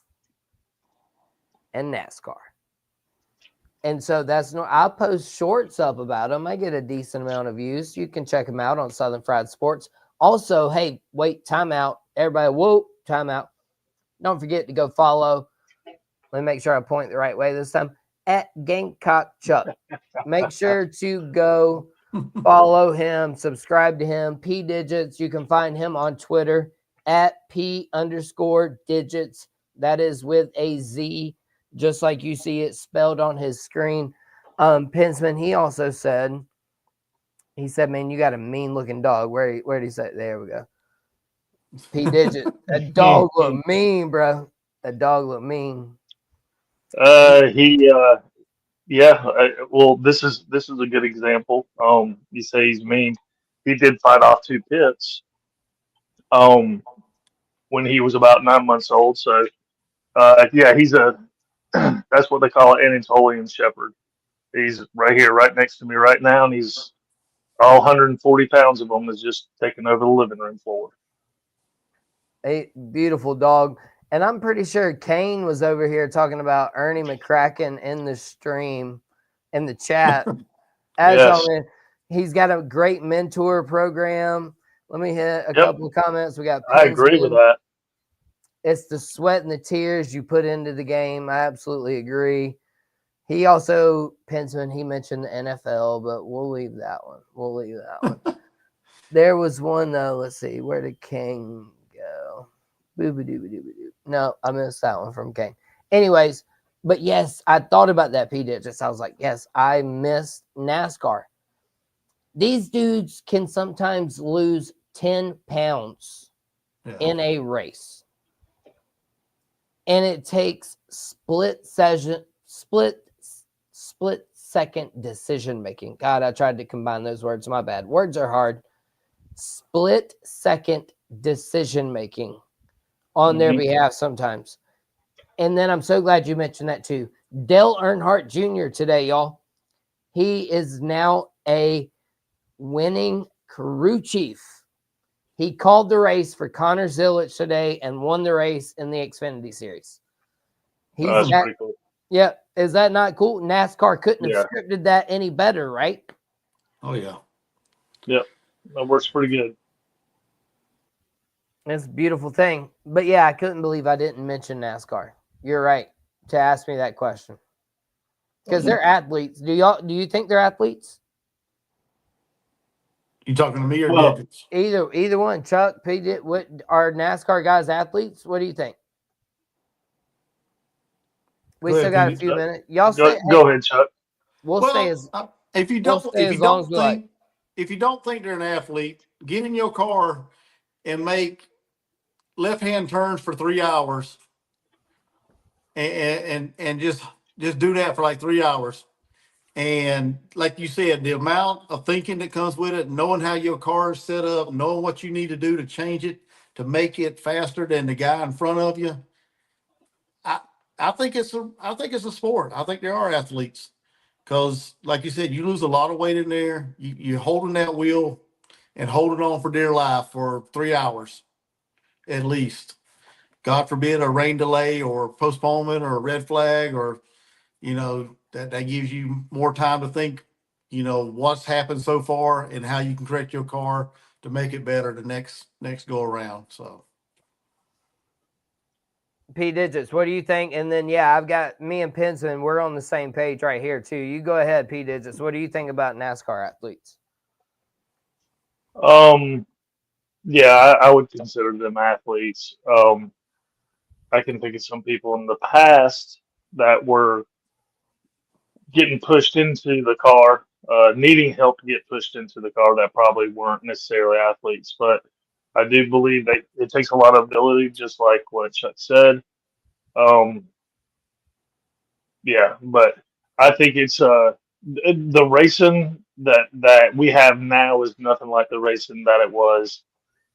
and NASCAR. And so I'll post shorts up about them. I get a decent amount of views. You can check them out on Southern Fried Sports. Also, hey, wait, timeout. Everybody, whoa, timeout. Don't forget to go follow. Let me make sure I point the right way this time. At Gamecock Chuck. Make sure to go follow him, subscribe to him. P Digits, you can find him on Twitter at P_digits. That is with a Z, just like you see it spelled on his screen. Pensman, he also said, man, you got a mean looking dog. Where did he say? There we go. P Digit. That dog look mean, bro. That dog look mean. Well, this is a good example. You say he's mean. He did fight off two pits. When he was about 9 months old. So, he's that's what they call an Anatolian Shepherd. He's right here, right next to me right now, and he's all 140 pounds of him is just taking over the living room floor. A beautiful dog. And I'm pretty sure Kane was over here talking about Ernie McCracken in the stream, in the chat. Yes. He's got a great mentor program. Let me hit a couple of comments. We got I agree with that. It's the sweat and the tears you put into the game. I absolutely agree. He also, Pensman, he mentioned the NFL, but we'll leave that one. There was one, though. Let's see. Where did King go? Boo-ba-doo-ba-doo-ba-doo. No, I missed that one from King. Anyways, but yes, I thought about that, P Digits. I was like, yes, I missed NASCAR. These dudes can sometimes lose 10 pounds in a race. And it takes split second decision making. God, I tried to combine those words. My bad. Words are hard. Split second decision making on their behalf sometimes. And then I'm so glad you mentioned that too. Dale Earnhardt Jr. today, y'all. He is now a winning crew chief. He called the race for Connor Zilic today and won the race in the Xfinity Series. That's pretty cool. Yeah, is that not cool? NASCAR couldn't have scripted that any better, right? Oh, yeah. Yep, that works pretty good. It's a beautiful thing. But yeah, I couldn't believe I didn't mention NASCAR. You're right to ask me that question. Because they're athletes. Do you think they're athletes? You talking to me or Well, Digits? Either one. Chuck, Pete, what are NASCAR guys athletes? What do you think? We Go still ahead, got a Pete. few minutes. Y'all Go ahead, Chuck. We'll stay as if you we'll don't stay if as you long as don't we like. think if you don't think they're an athlete, get in your car and make left-hand turns for 3 hours, and just do that for like 3 hours. And like you said, the amount of thinking that comes with it, knowing how your car is set up, knowing what you need to do to change it to make it faster than the guy in front of you. I think it's a sport. I think there are athletes because, like you said, you lose a lot of weight in there. You're holding that wheel and holding on for dear life for 3 hours at least. God forbid a rain delay or postponement or a red flag, or that gives you more time to think, what's happened so far and how you can correct your car to make it better the next go around. So P Digits, what do you think? And then I've got me and Pensman, we're on the same page right here too. You go ahead, P Digits. What do you think about NASCAR athletes? I would consider them athletes. I can think of some people in the past that were getting pushed into the car, needing help to get pushed into the car that probably weren't necessarily athletes. But I do believe that it takes a lot of ability, just like what Chuck said. Um, yeah, but I think it's the racing that we have now is nothing like the racing that it was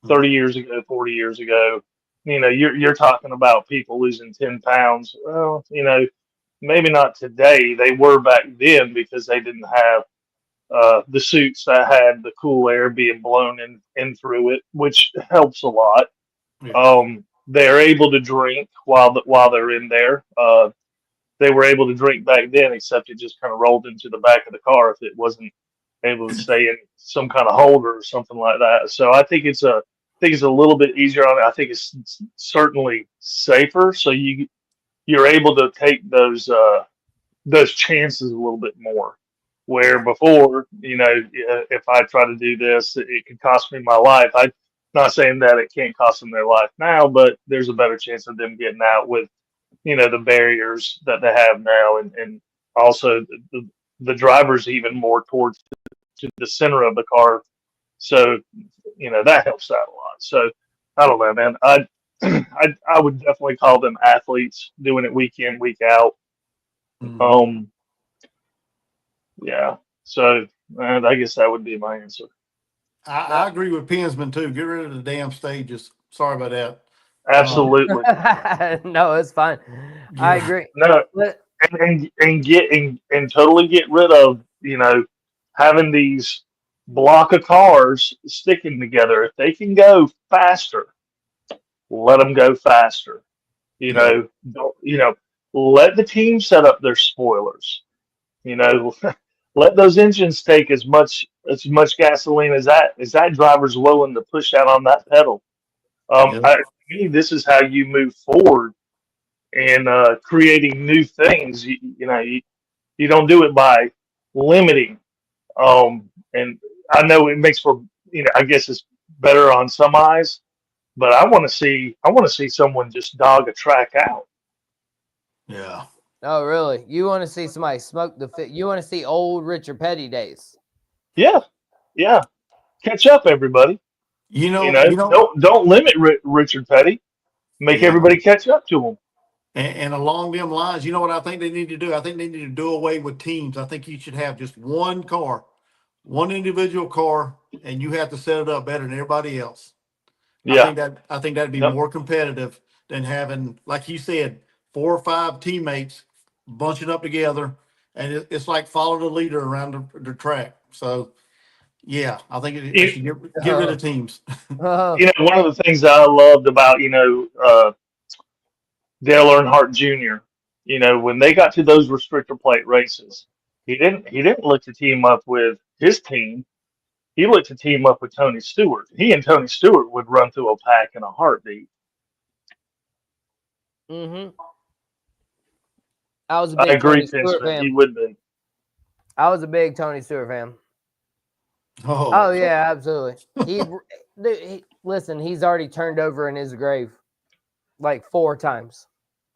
30 years ago, 40 years ago. You know, you're talking about people losing 10 pounds. Well, you know, maybe not today. They were back then because they didn't have the suits that had the cool air being blown in through it, which helps a lot. Yeah. They're able to drink while they're in there. They were able to drink back then, except it just kind of rolled into the back of the car if it wasn't able to stay in some kind of holder or something like that. So I think it's a little bit easier on it. I think it's certainly safer. So you're able to take those chances a little bit more. Where before, you know, if I try to do this, it could cost me my life. I'm not saying that it can't cost them their life now, but there's a better chance of them getting out with, you know, the barriers that they have now, and also the driver's even more towards to the center of the car. So, you know, that helps out a lot. So, I don't know, man. I would definitely call them athletes doing it week in, week out. Mhm. Yeah. So I guess that would be my answer. I agree with Pensman too. Get rid of the damn stages. Sorry about that. Absolutely. No, it's fine. I Yeah. agree. No, But and totally get rid of, you know, having these block of cars sticking together. If they can go faster, let them go faster. You Yeah. know, let the team set up their spoilers. You know, let those engines take as much gasoline as that driver's willing to push out on that pedal. Yeah. To me, this is how you move forward and creating new things. You don't do it by limiting. And I know it makes for, you know, I guess it's better on some eyes, but I want to see someone just dog a track out. Yeah. oh, really? You want to see somebody smoke the fit? You want to see old Richard Petty days? Yeah, yeah. Catch up, everybody. You You know, know, you know, don't limit Richard Petty. Make yeah. everybody catch up to him. And along them lines, you know what I think they need to do? I think they need to do away with teams. I think you should have just one car, one individual car, and you have to set it up better than everybody else. Yeah. I think that'd be Yep. more competitive than having, like you said, 4 or 5 teammates bunching up together, and it's like follow the leader around the track. So yeah, I think they You, should get rid of teams. Oh, you know, one of the things that I loved about, Dale Earnhardt Jr. You know, when they got to those restrictor plate races, he didn't look to team up with his team. He looked to team up with Tony Stewart. He and Tony Stewart would run through a pack in a heartbeat. mm-hmm. I was a I big agree, Tony Stewart Pinchman. He fan. would be. I was a big Tony Stewart fan. Oh, Oh yeah, absolutely. Listen. He's already turned over in his grave like 4 times.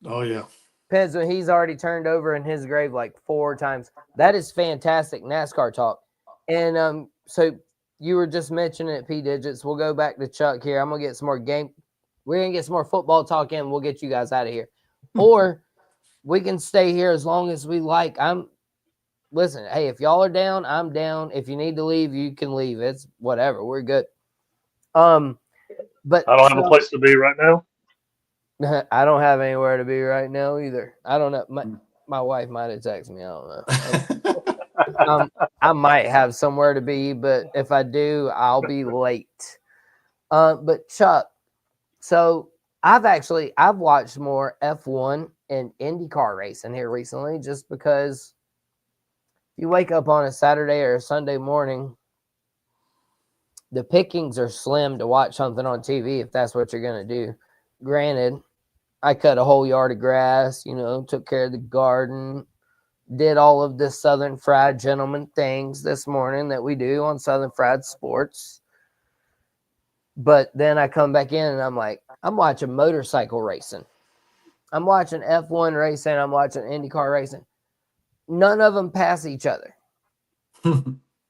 oh yeah. Penzo, he's already turned over in his grave like 4 times. That is fantastic NASCAR talk. And so you were just mentioning it, P Digits. We'll go back to Chuck here. I'm gonna get some more game. We're gonna get some more football talk in. We'll get you guys out of here, or we can stay here as long as we like. Listen. Hey, if y'all are down, I'm down. If you need to leave, you can leave. It's whatever. We're good. But I don't have a place to be right now. I don't have anywhere to be right now either. I don't know. My wife might have texted me. I don't know. I might have somewhere to be, but if I do, I'll be late. But Chuck, so I've watched more F1 and IndyCar racing here recently, just because you wake up on a Saturday or a Sunday morning, the pickings are slim to watch something on TV if that's what you're gonna do. Granted, I cut a whole yard of grass, took care of the garden, did all of the Southern Fried Gentleman things this morning that we do on Southern Fried Sports. But then I come back in and I'm like, I'm watching motorcycle racing. I'm watching F1 racing. I'm watching IndyCar racing. None of them pass each other.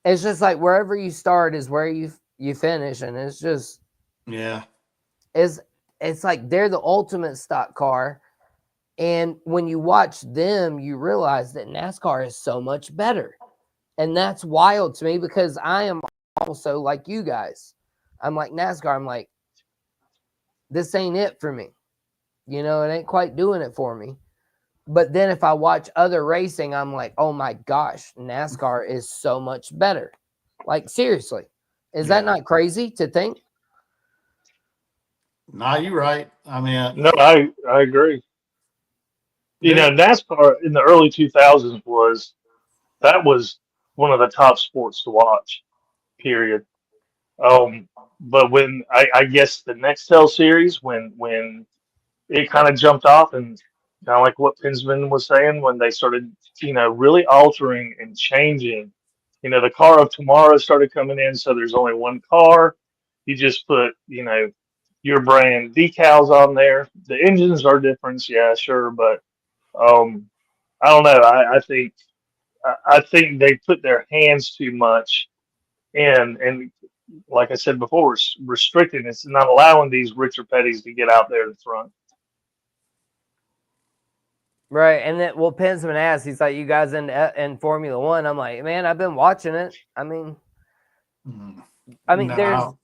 It's just like wherever you start is where you finish. And it's just, Yeah. It's like they're the ultimate stock car. And when you watch them, you realize that NASCAR is so much better. And that's wild to me because I am also like you guys. I'm like NASCAR. I'm like, this ain't it for me. It ain't quite doing it for me. But then if I watch other racing, I'm like, oh my gosh, NASCAR is so much better. Like, seriously. Is that not crazy to think? Nah, you're right. I mean, No, I agree. NASCAR in the early 2000s was one of the top sports to watch. Period. But when I guess the Nextel series, when it kind of jumped off, and kind of like what Pinsman was saying, when they started, really altering and changing, the car of tomorrow started coming in, so there's only one car. You just put, your brand decals on there. The engines are different, yeah, sure, but um, I don't know. I think they put their hands too much and like I said before, restricting. It's not allowing these Richard Petties to get out there in front. Right. And then, well, Pensman asked, he's like, you guys in Formula One? I'm like, man, I've been watching it. I mean, no.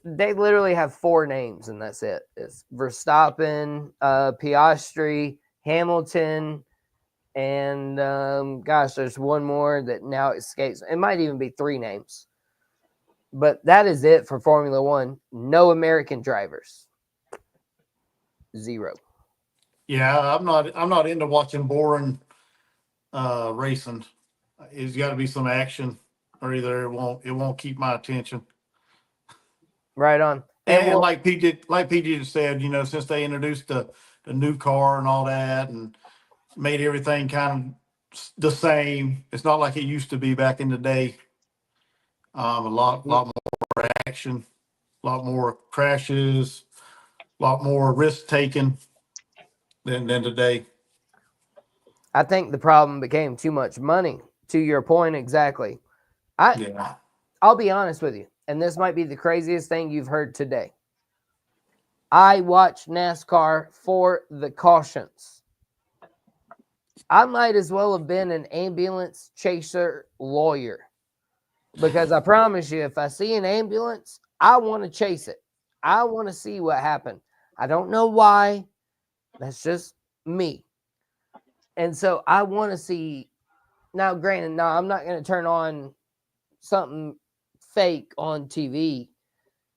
they literally have 4 names and that's it. It's Verstappen, Piastri, Hamilton, and gosh, there's one more that now escapes. It might even be 3 names. But that is it for Formula One. No American drivers. 0. Yeah, I'm not into watching boring racing. It's got to be some action, or either it won't keep my attention. Right on. And like PJ just said, since they introduced the new car and all that, and made everything kind of the same, it's not like it used to be back in the day. A lot more action, a lot more crashes, a lot more risk taken than today. I think the problem became too much money. To your point, exactly. Yeah. I'll be honest with you, and this might be the craziest thing you've heard today. I watch NASCAR for the cautions. I might as well have been an ambulance chaser lawyer because I promise you, if I see an ambulance, I want to chase it. I want to see what happened. I don't know why. That's just me. And so I want to see. Now, granted, no, I'm not going to turn on something fake on TV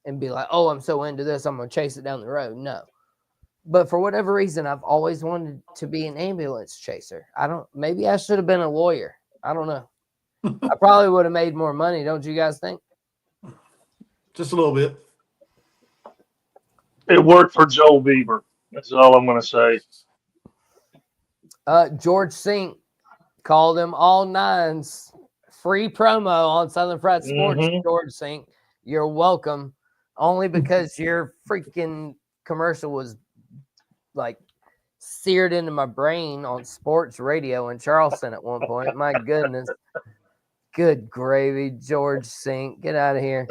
and be like, oh, I'm so into this, I'm going to chase it down the road. No. But for whatever reason, I've always wanted to be an ambulance chaser. Maybe I should have been a lawyer. I don't know. I probably would have made more money. Don't you guys think? Just a little bit. It worked for Joel Beaver. That's all I'm going to say. George Sink called him all nines. Free promo on Southern Fried Sports, George Sink. You're welcome. Only because your freaking commercial was like seared into my brain on sports radio in Charleston at one point. My goodness. Good gravy, George Sink. Get out of here.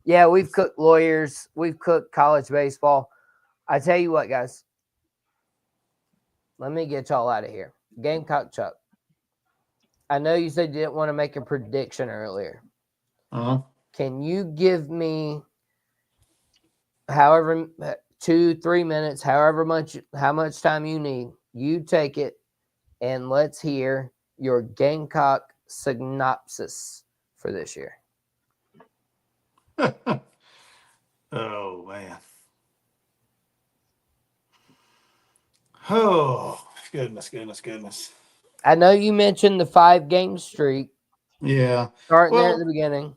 Yeah, we've cooked lawyers. We've cooked college baseball. I tell you what, guys. Let me get y'all out of here. Gamecock Chuck. I know you said you didn't want to make a prediction earlier. Can you give me however 2-3 minutes, how much time you need? You take it, and let's hear your Gamecock synopsis for this year. Oh man. Oh goodness. I know you mentioned the 5-game streak. Yeah. Starting there at the beginning.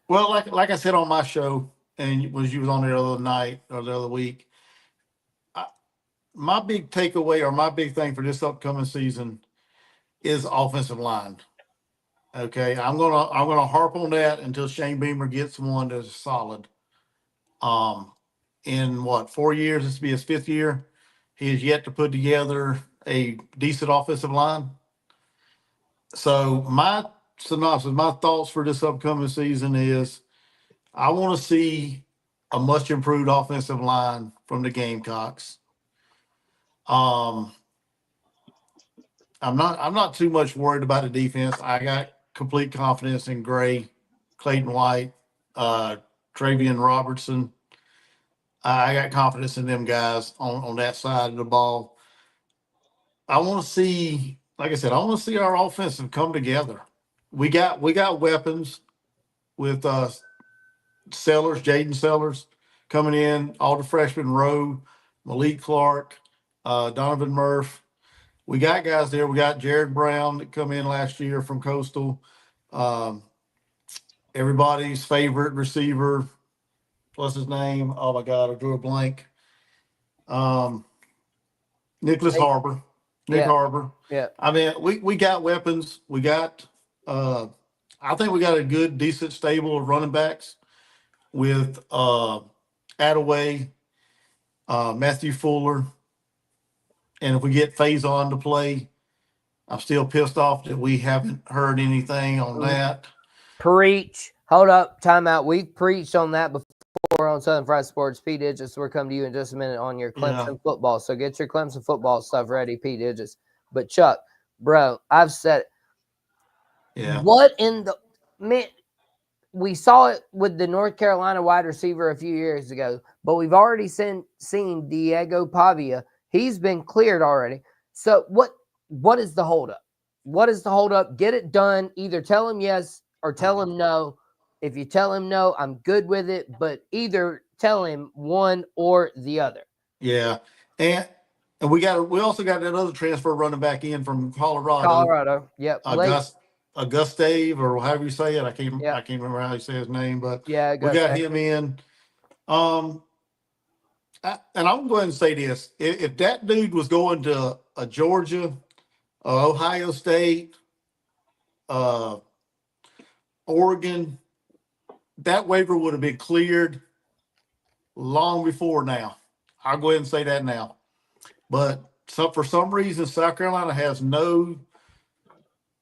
Well, like I said on my show, and you was on there the other night or the other week, my big takeaway or my big thing for this upcoming season is offensive line. Okay, I'm gonna harp on that until Shane Beamer gets one that's solid. In 4 years, this will be his 5th year. He has yet to put together a decent offensive line. So my synopsis, my thoughts for this upcoming season is I want to see a much improved offensive line from the Gamecocks. I'm not too much worried about the defense. I got complete confidence in Gray, Clayton White, Travian Robertson. I got confidence in them guys on that side of the ball. I want to see, like I said, I want to see our offensive come together. We got weapons with Sellers, Jaden Sellers coming in, all the freshmen, Rowe, Malik Clark, Donovan Murph. We got guys there. We got Jared Brown that come in last year from Coastal. Everybody's favorite receiver. What's his name? Oh my God, I drew a blank. Nicholas Harbor. Nick Yeah. Harbor. Yeah. I mean, we got weapons. We got I think we got a good, decent stable of running backs with Attaway, Matthew Fuller. And if we get Faison to play, I'm still pissed off that we haven't heard anything on that. Preach. Hold up. Time out. We've preached on that before on Southern Fried Sports. P. Digits, we're coming to you in just a minute on your Clemson football. So get your Clemson football stuff ready, P. Digits. But Chuck, bro, I've said what in the man? We saw it with the North Carolina wide receiver a few years ago, but we've already seen Diego Pavia. He's been cleared already. So what is the holdup? What is the holdup? Get it done. Either tell him yes or tell him no. If you tell him no, I'm good with it. But either tell him one or the other. Yeah, and we also got that other transfer running back in from Colorado. Colorado, yep. Augustave, or however you say it. I can't remember how you say his name, but yeah, we got him in. And I'm going to say this: if that dude was going to a Georgia, Ohio State, Oregon, that waiver would have been cleared long before now. I'll go ahead and say that now. But for some reason, South Carolina has no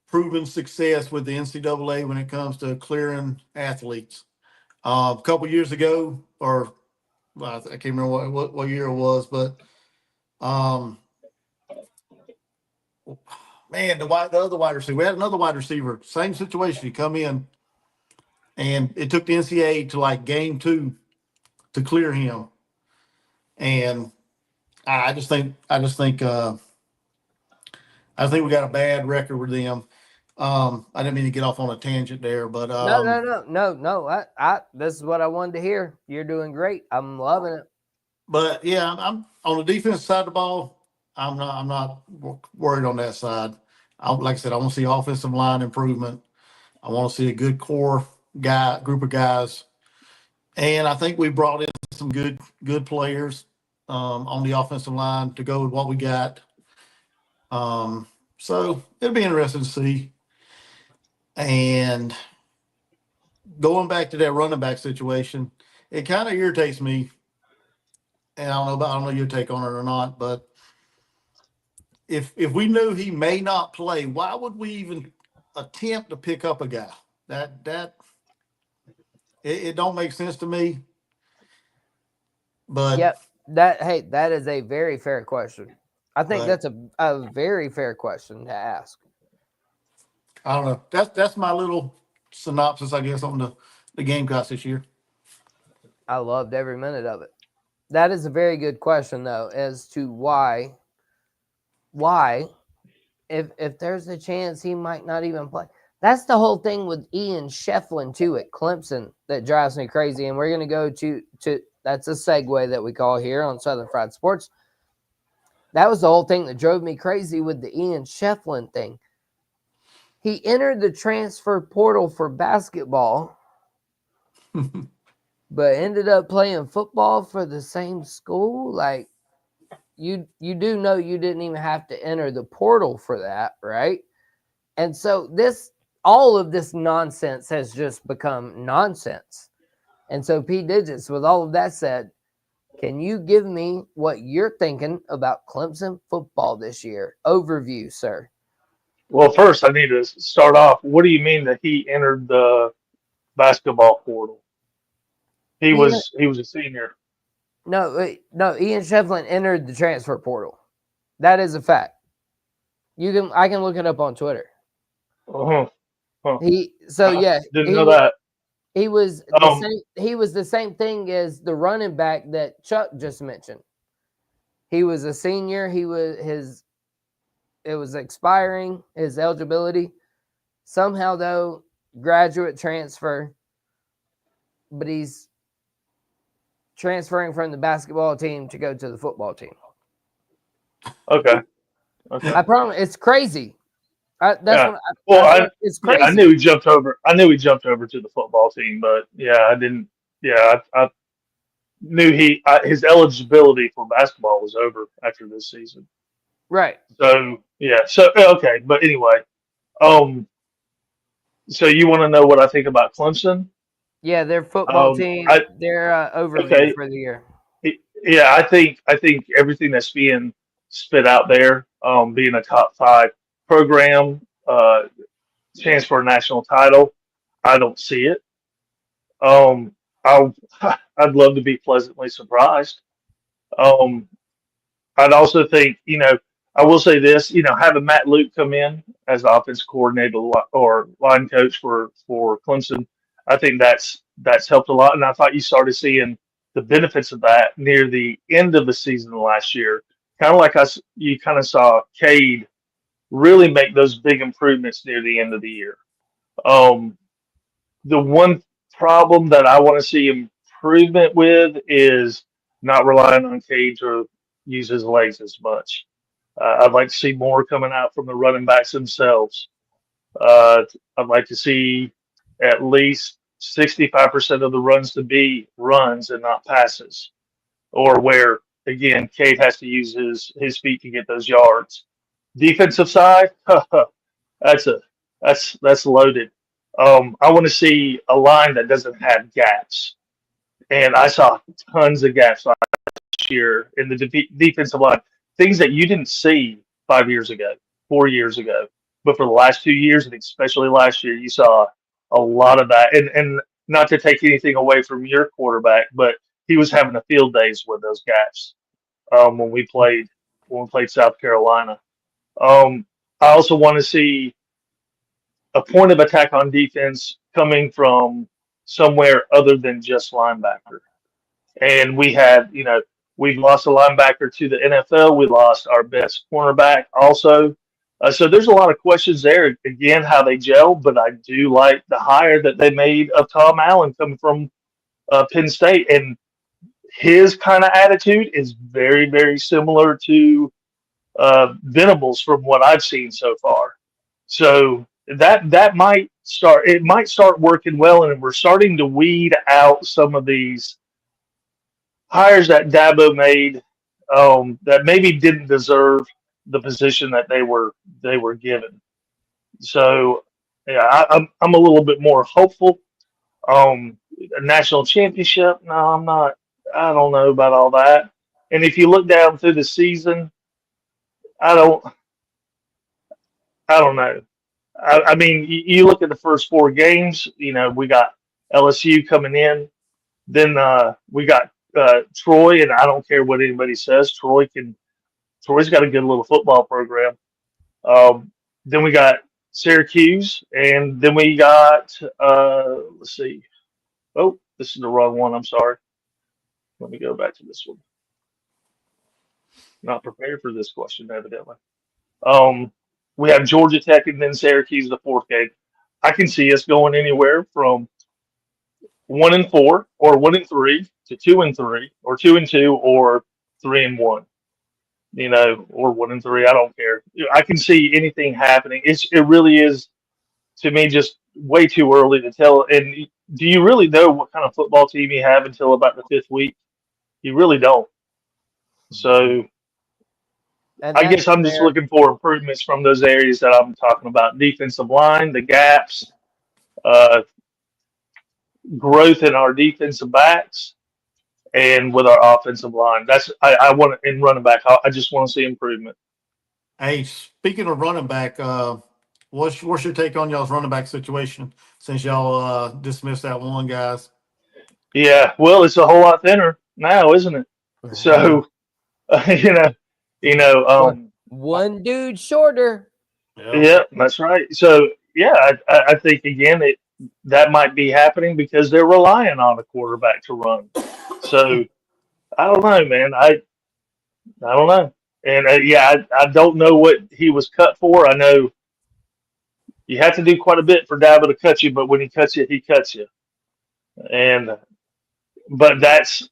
proven success with the NCAA when it comes to clearing athletes. A couple years ago, or I can't remember what year it was, but man, the other wide receiver, we had another wide receiver, same situation. He come in, and it took the NCAA to like game 2 to clear him. And I think we got a bad record with them. I didn't mean to get off on a tangent there, but no. I this is what I wanted to hear. You're doing great. I'm loving it. But yeah, I'm on the defense side of the ball. I'm not worried on that side. Like I said, I want to see offensive line improvement. I want to see a good core group of guys, and I think we brought in some good players on the offensive line to go with what we got. So it'll be interesting to see. And going back to that running back situation, it kind of irritates me. And I don't know your take on it or not, but if we knew he may not play, why would we even attempt to pick up a guy? It don't make sense to me. But yep, that is a very fair question. I think that's a very fair question to ask. I don't know. That's my little synopsis, I guess, on the Gamecocks this year. I loved every minute of it. That is a very good question, though, as to why, if there's a chance he might not even play. That's the whole thing with Ian Shefflin, too, at Clemson that drives me crazy. And we're going to go to that's a segue that we call here on Southern Fried Sports. That was the whole thing that drove me crazy with the Ian Shefflin thing. He entered the transfer portal for basketball, but ended up playing football for the same school. Like, you do know you didn't even have to enter the portal for that, right? And so all of this nonsense has just become nonsense. And so, P. Digits, with all of that said, can you give me what you're thinking about Clemson football this year? Overview, sir. Well, first I need to start off. What do you mean that he entered the basketball portal? He Ian, was a senior. no, Ian Shefflin entered the transfer portal. That is a fact. I can look it up on Twitter. Uh-huh. Huh. Yeah, Didn't know that. he was the Um, same. He was the same thing as the running back that Chuck just mentioned. He was a senior. It was expiring his eligibility. Somehow though, graduate transfer, but he's transferring from the basketball team to go to the football team. okay. Okay. I promise, it's crazy. It's crazy. Yeah, I knew he jumped over. I knew he jumped over to the football team, but yeah, I didn't. Yeah, I knew his eligibility for basketball was over after this season. Right. So yeah, so okay, but anyway, um, so you want to know what I think about Clemson? Yeah, their football team, I their overview okay, for the year. yeah, I think everything that's being spit out there, being a top five program, chance for a national title, I don't see it. Um, I'll, I'd love to be pleasantly surprised. Um, I'd also think, I will say this, having Matt Luke come in as the offense coordinator or line coach for Clemson, I think that's helped a lot. And I thought you started seeing the benefits of that near the end of the season last year. Kind of like you kind of saw Cade really make those big improvements near the end of the year. Um, the one problem that I want to see improvement with is not relying on Cade to use his legs as much. I'd like to see more coming out from the running backs themselves. I'd like to see at least 65% of the runs to be runs and not passes, or where again Cade has to use his feet to get those yards. Defensive side, that's a that's loaded. I want to see a line that doesn't have gaps, and I saw tons of gaps last year in the defensive line. Things that you didn't see 5 years ago, 4 years ago, but for the last 2 years, and especially last year, you saw a lot of that. And not to take anything away from your quarterback, but he was having a field days with those gaps when we played South Carolina. Um, I also want to see a point of attack on defense coming from somewhere other than just linebacker. And we've lost a linebacker to the NFL. We lost our best cornerback also. So there's a lot of questions there. Again, how they gel, but I do like the hire that they made of Tom Allen coming from Penn State, and his kind of attitude is very, very similar to Venables from what I've seen so far. So that might start. It might start working well, and we're starting to weed out some of these hires that Dabo made that maybe didn't deserve the position that they were given. So yeah, I'm a little bit more hopeful. A national championship? No, I'm not. I don't know about all that. And if you look down through the season, I don't. I don't know. I mean, you look at the first four games. We got LSU coming in. Then we got Troy, and I don't care what anybody says. Troy's got a good little football program. Then we got Syracuse, and then we got let's see. Oh, this is the wrong one. I'm sorry. Let me go back to this one. Not prepared for this question, evidently. Um, we have Georgia Tech and then Syracuse the fourth game. I can see us going anywhere from 1-4 or 1-3 to 2-3 or 2-2 or 3-1. Or 1-3. I don't care. I can see anything happening. It really is to me just way too early to tell. And do you really know what kind of football team you have until about the fifth week? You really don't. So And I guess I'm just looking for improvements from those areas that I'm talking about: defensive line, the gaps, uh, growth in our defensive backs, and with our offensive line. I want in running back. I just want to see improvement. Hey, speaking of running back, what's your take on y'all's running back situation since y'all dismissed that one, guys? Yeah, well, it's a whole lot thinner now, isn't it? So, you know, you know, One dude shorter. Yeah. yeah, that's right. So, yeah, I think again that might be happening because they're relying on the quarterback to run. So, I don't know, man. I don't know, and yeah, I don't know what he was cut for. I know you have to do quite a bit for Dabo to cut you, but when he cuts you, he cuts you. And but that's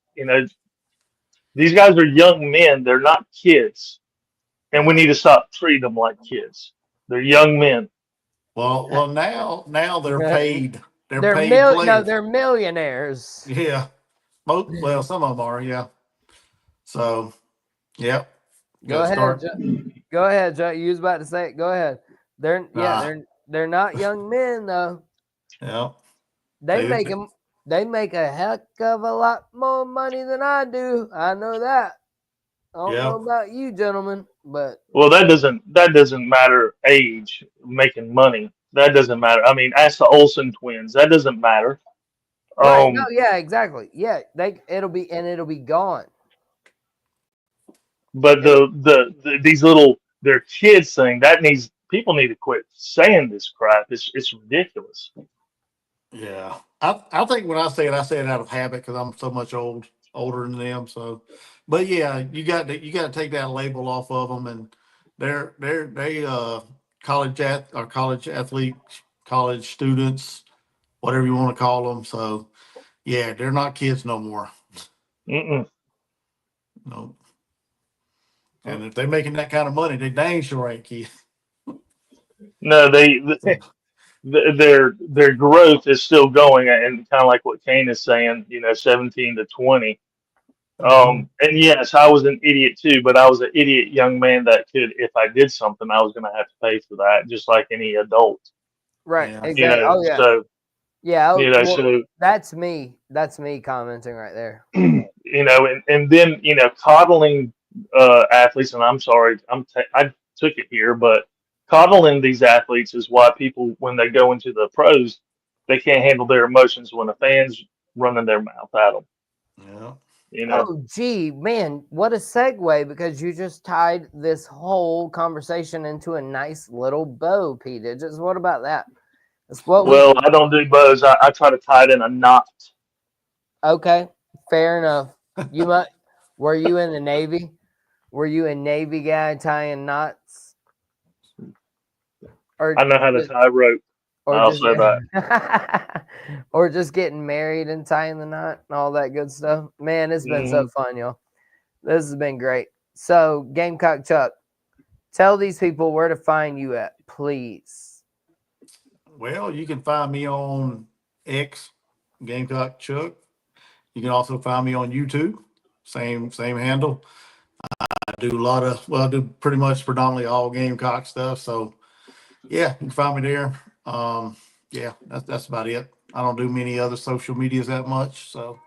these guys are young men. They're not kids, and we need to stop treating them like kids. They're young men. Well, now they're Uh, paid. They're paid No, players. they're millionaires. Yeah. Well, some of them are. Yeah. So, yeah. Go Got to ahead, start. go ahead, Joe. You was about to say it. Go ahead. Nah. They're not young men though. Yeah. They They, make them. They make a heck of a lot more money than I do. I know that. I don't yeah. know about you, gentlemen, but Well, that doesn't matter. Age, making money, that doesn't matter. I mean, ask the Olsen twins. That doesn't matter. right. No, Um, yeah, exactly. Yeah, it'll be gone. but It'll, these little their kids thing that needs people need to quit saying this crap. It's ridiculous. Yeah. I think when I say it out of habit because I'm so much older than them. So, but yeah, you got to take that label off of them, and they college athletes, college students, whatever you want to call them. So, yeah, they're not kids no more. Mm-mm. No. And if they're making that kind of money, they dang sure ain't kids. No, their growth is still going, and kind of like what Kane is saying, 17 to 20. Mhm. And yes, I was an idiot too, but I was an idiot young man that could, if I did something, I was going to have to pay for that, just like any adult. right. Yeah. Exactly. Oh yeah. So Yeah. Well, so that's me. That's me commenting right there. and then coddling athletes, and I'm sorry, I took it here, but coddling these athletes is why people, when they go into the pros, they can't handle their emotions when a fan's running their mouth at them. Yeah. Oh, gee, man, what a segue because you just tied this whole conversation into a nice little bow, P. Digits. What about that? That's what we. Well, I don't do bows. I try to tie it in a knot. Okay, fair enough. You might. Were you in the Navy? Were you a Navy guy tying knots? Or I know how to tie rope. or I'll just say that. or just getting married and tying the knot and all that good stuff. Man, it's been so fun, y'all. This has been great. So, Gamecock Chuck, tell these people where to find you at, please. Well, you can find me on X, Gamecock Chuck. You can also find me on YouTube. Same handle. I do a lot of I do pretty much predominantly all Gamecock stuff. So yeah, you can find me there. Yeah, that's about it. I don't do many other social medias that much. So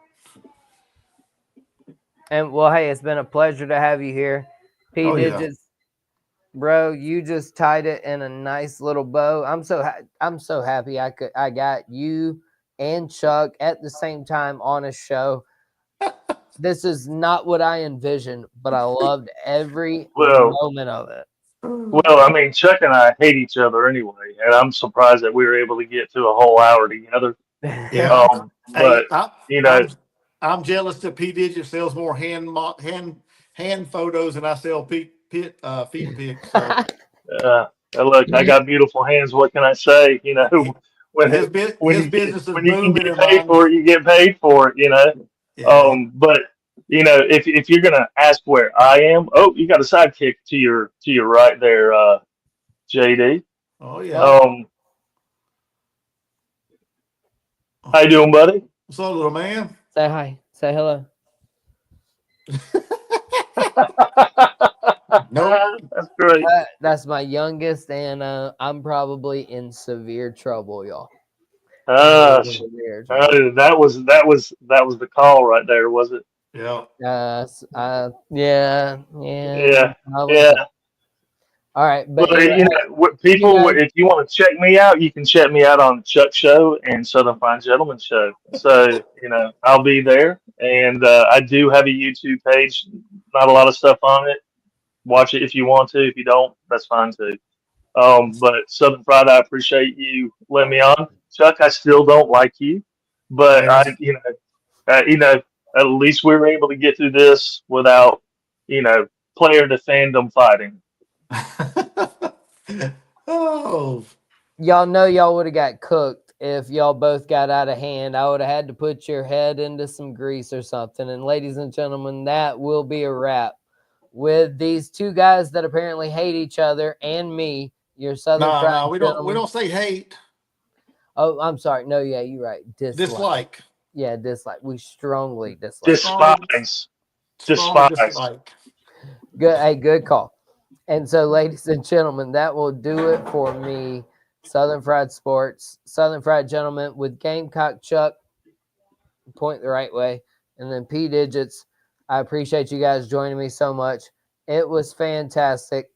And well, hey, it's been a pleasure to have you here. P oh yeah. Digits, bro, you just tied it in a nice little bow. I'm so happy I got you and Chuck at the same time on a show. This is not what I envisioned, but I loved every Well, moment of it. well, I mean, Chuck and I hate each other anyway, and I'm surprised that we were able to get to a whole hour together. Yeah. Hey, But you know, I'm jealous that P Digit sells more hand photos than I sell feet pics. So look, I got beautiful hands. What can I say? When his business is when you can booming get and paid mine. for it, you get paid for it. Yeah. But if you're gonna ask where I am, oh, you got a sidekick to your right there, JD. Oh yeah. How you doing, buddy? What's up, little man? Say hi. Say hello. Nope. That's great. That's my youngest, and I'm probably in severe trouble, y'all. Uh, Severe trouble. that was the call right there, was it? Yeah. Yeah, Yeah, probably yeah. so. All right, but But anyway, people, guys- if you want to check me out, you can check me out on Chuck Show and Southern Fine Gentleman Show. So I'll be there, and I do have a YouTube page. Not a lot of stuff on it. Watch it if you want to. If you don't, that's fine too. But Southern Fried, I appreciate you letting me on. Chuck, I still don't like you, but at least we were able to get through this without, player to fandom fighting. Oh, y'all know y'all would have got cooked if y'all both got out of hand. I would have had to put your head into some grease or something. And ladies and gentlemen, that will be a wrap with these two guys that apparently hate each other and me, your Southern Fried no, we Gentleman. don't say hate. Oh, I'm sorry. No, yeah, you're right. Dislike. Yeah, dislike. We strongly dislike. Despise. Strong Despise. dislike. Good, hey, good call. And so, ladies and gentlemen, that will do it for me. Southern Fried Sports, Southern Fried Gentleman with Gamecock Chuck, point the right way, and then P Digits. I appreciate you guys joining me so much. It was fantastic.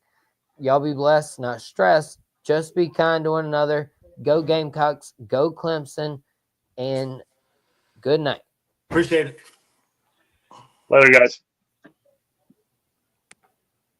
Y'all be blessed, not stressed. Just be kind to one another. Go Gamecocks, go Clemson, and good night. Appreciate it. Later, guys.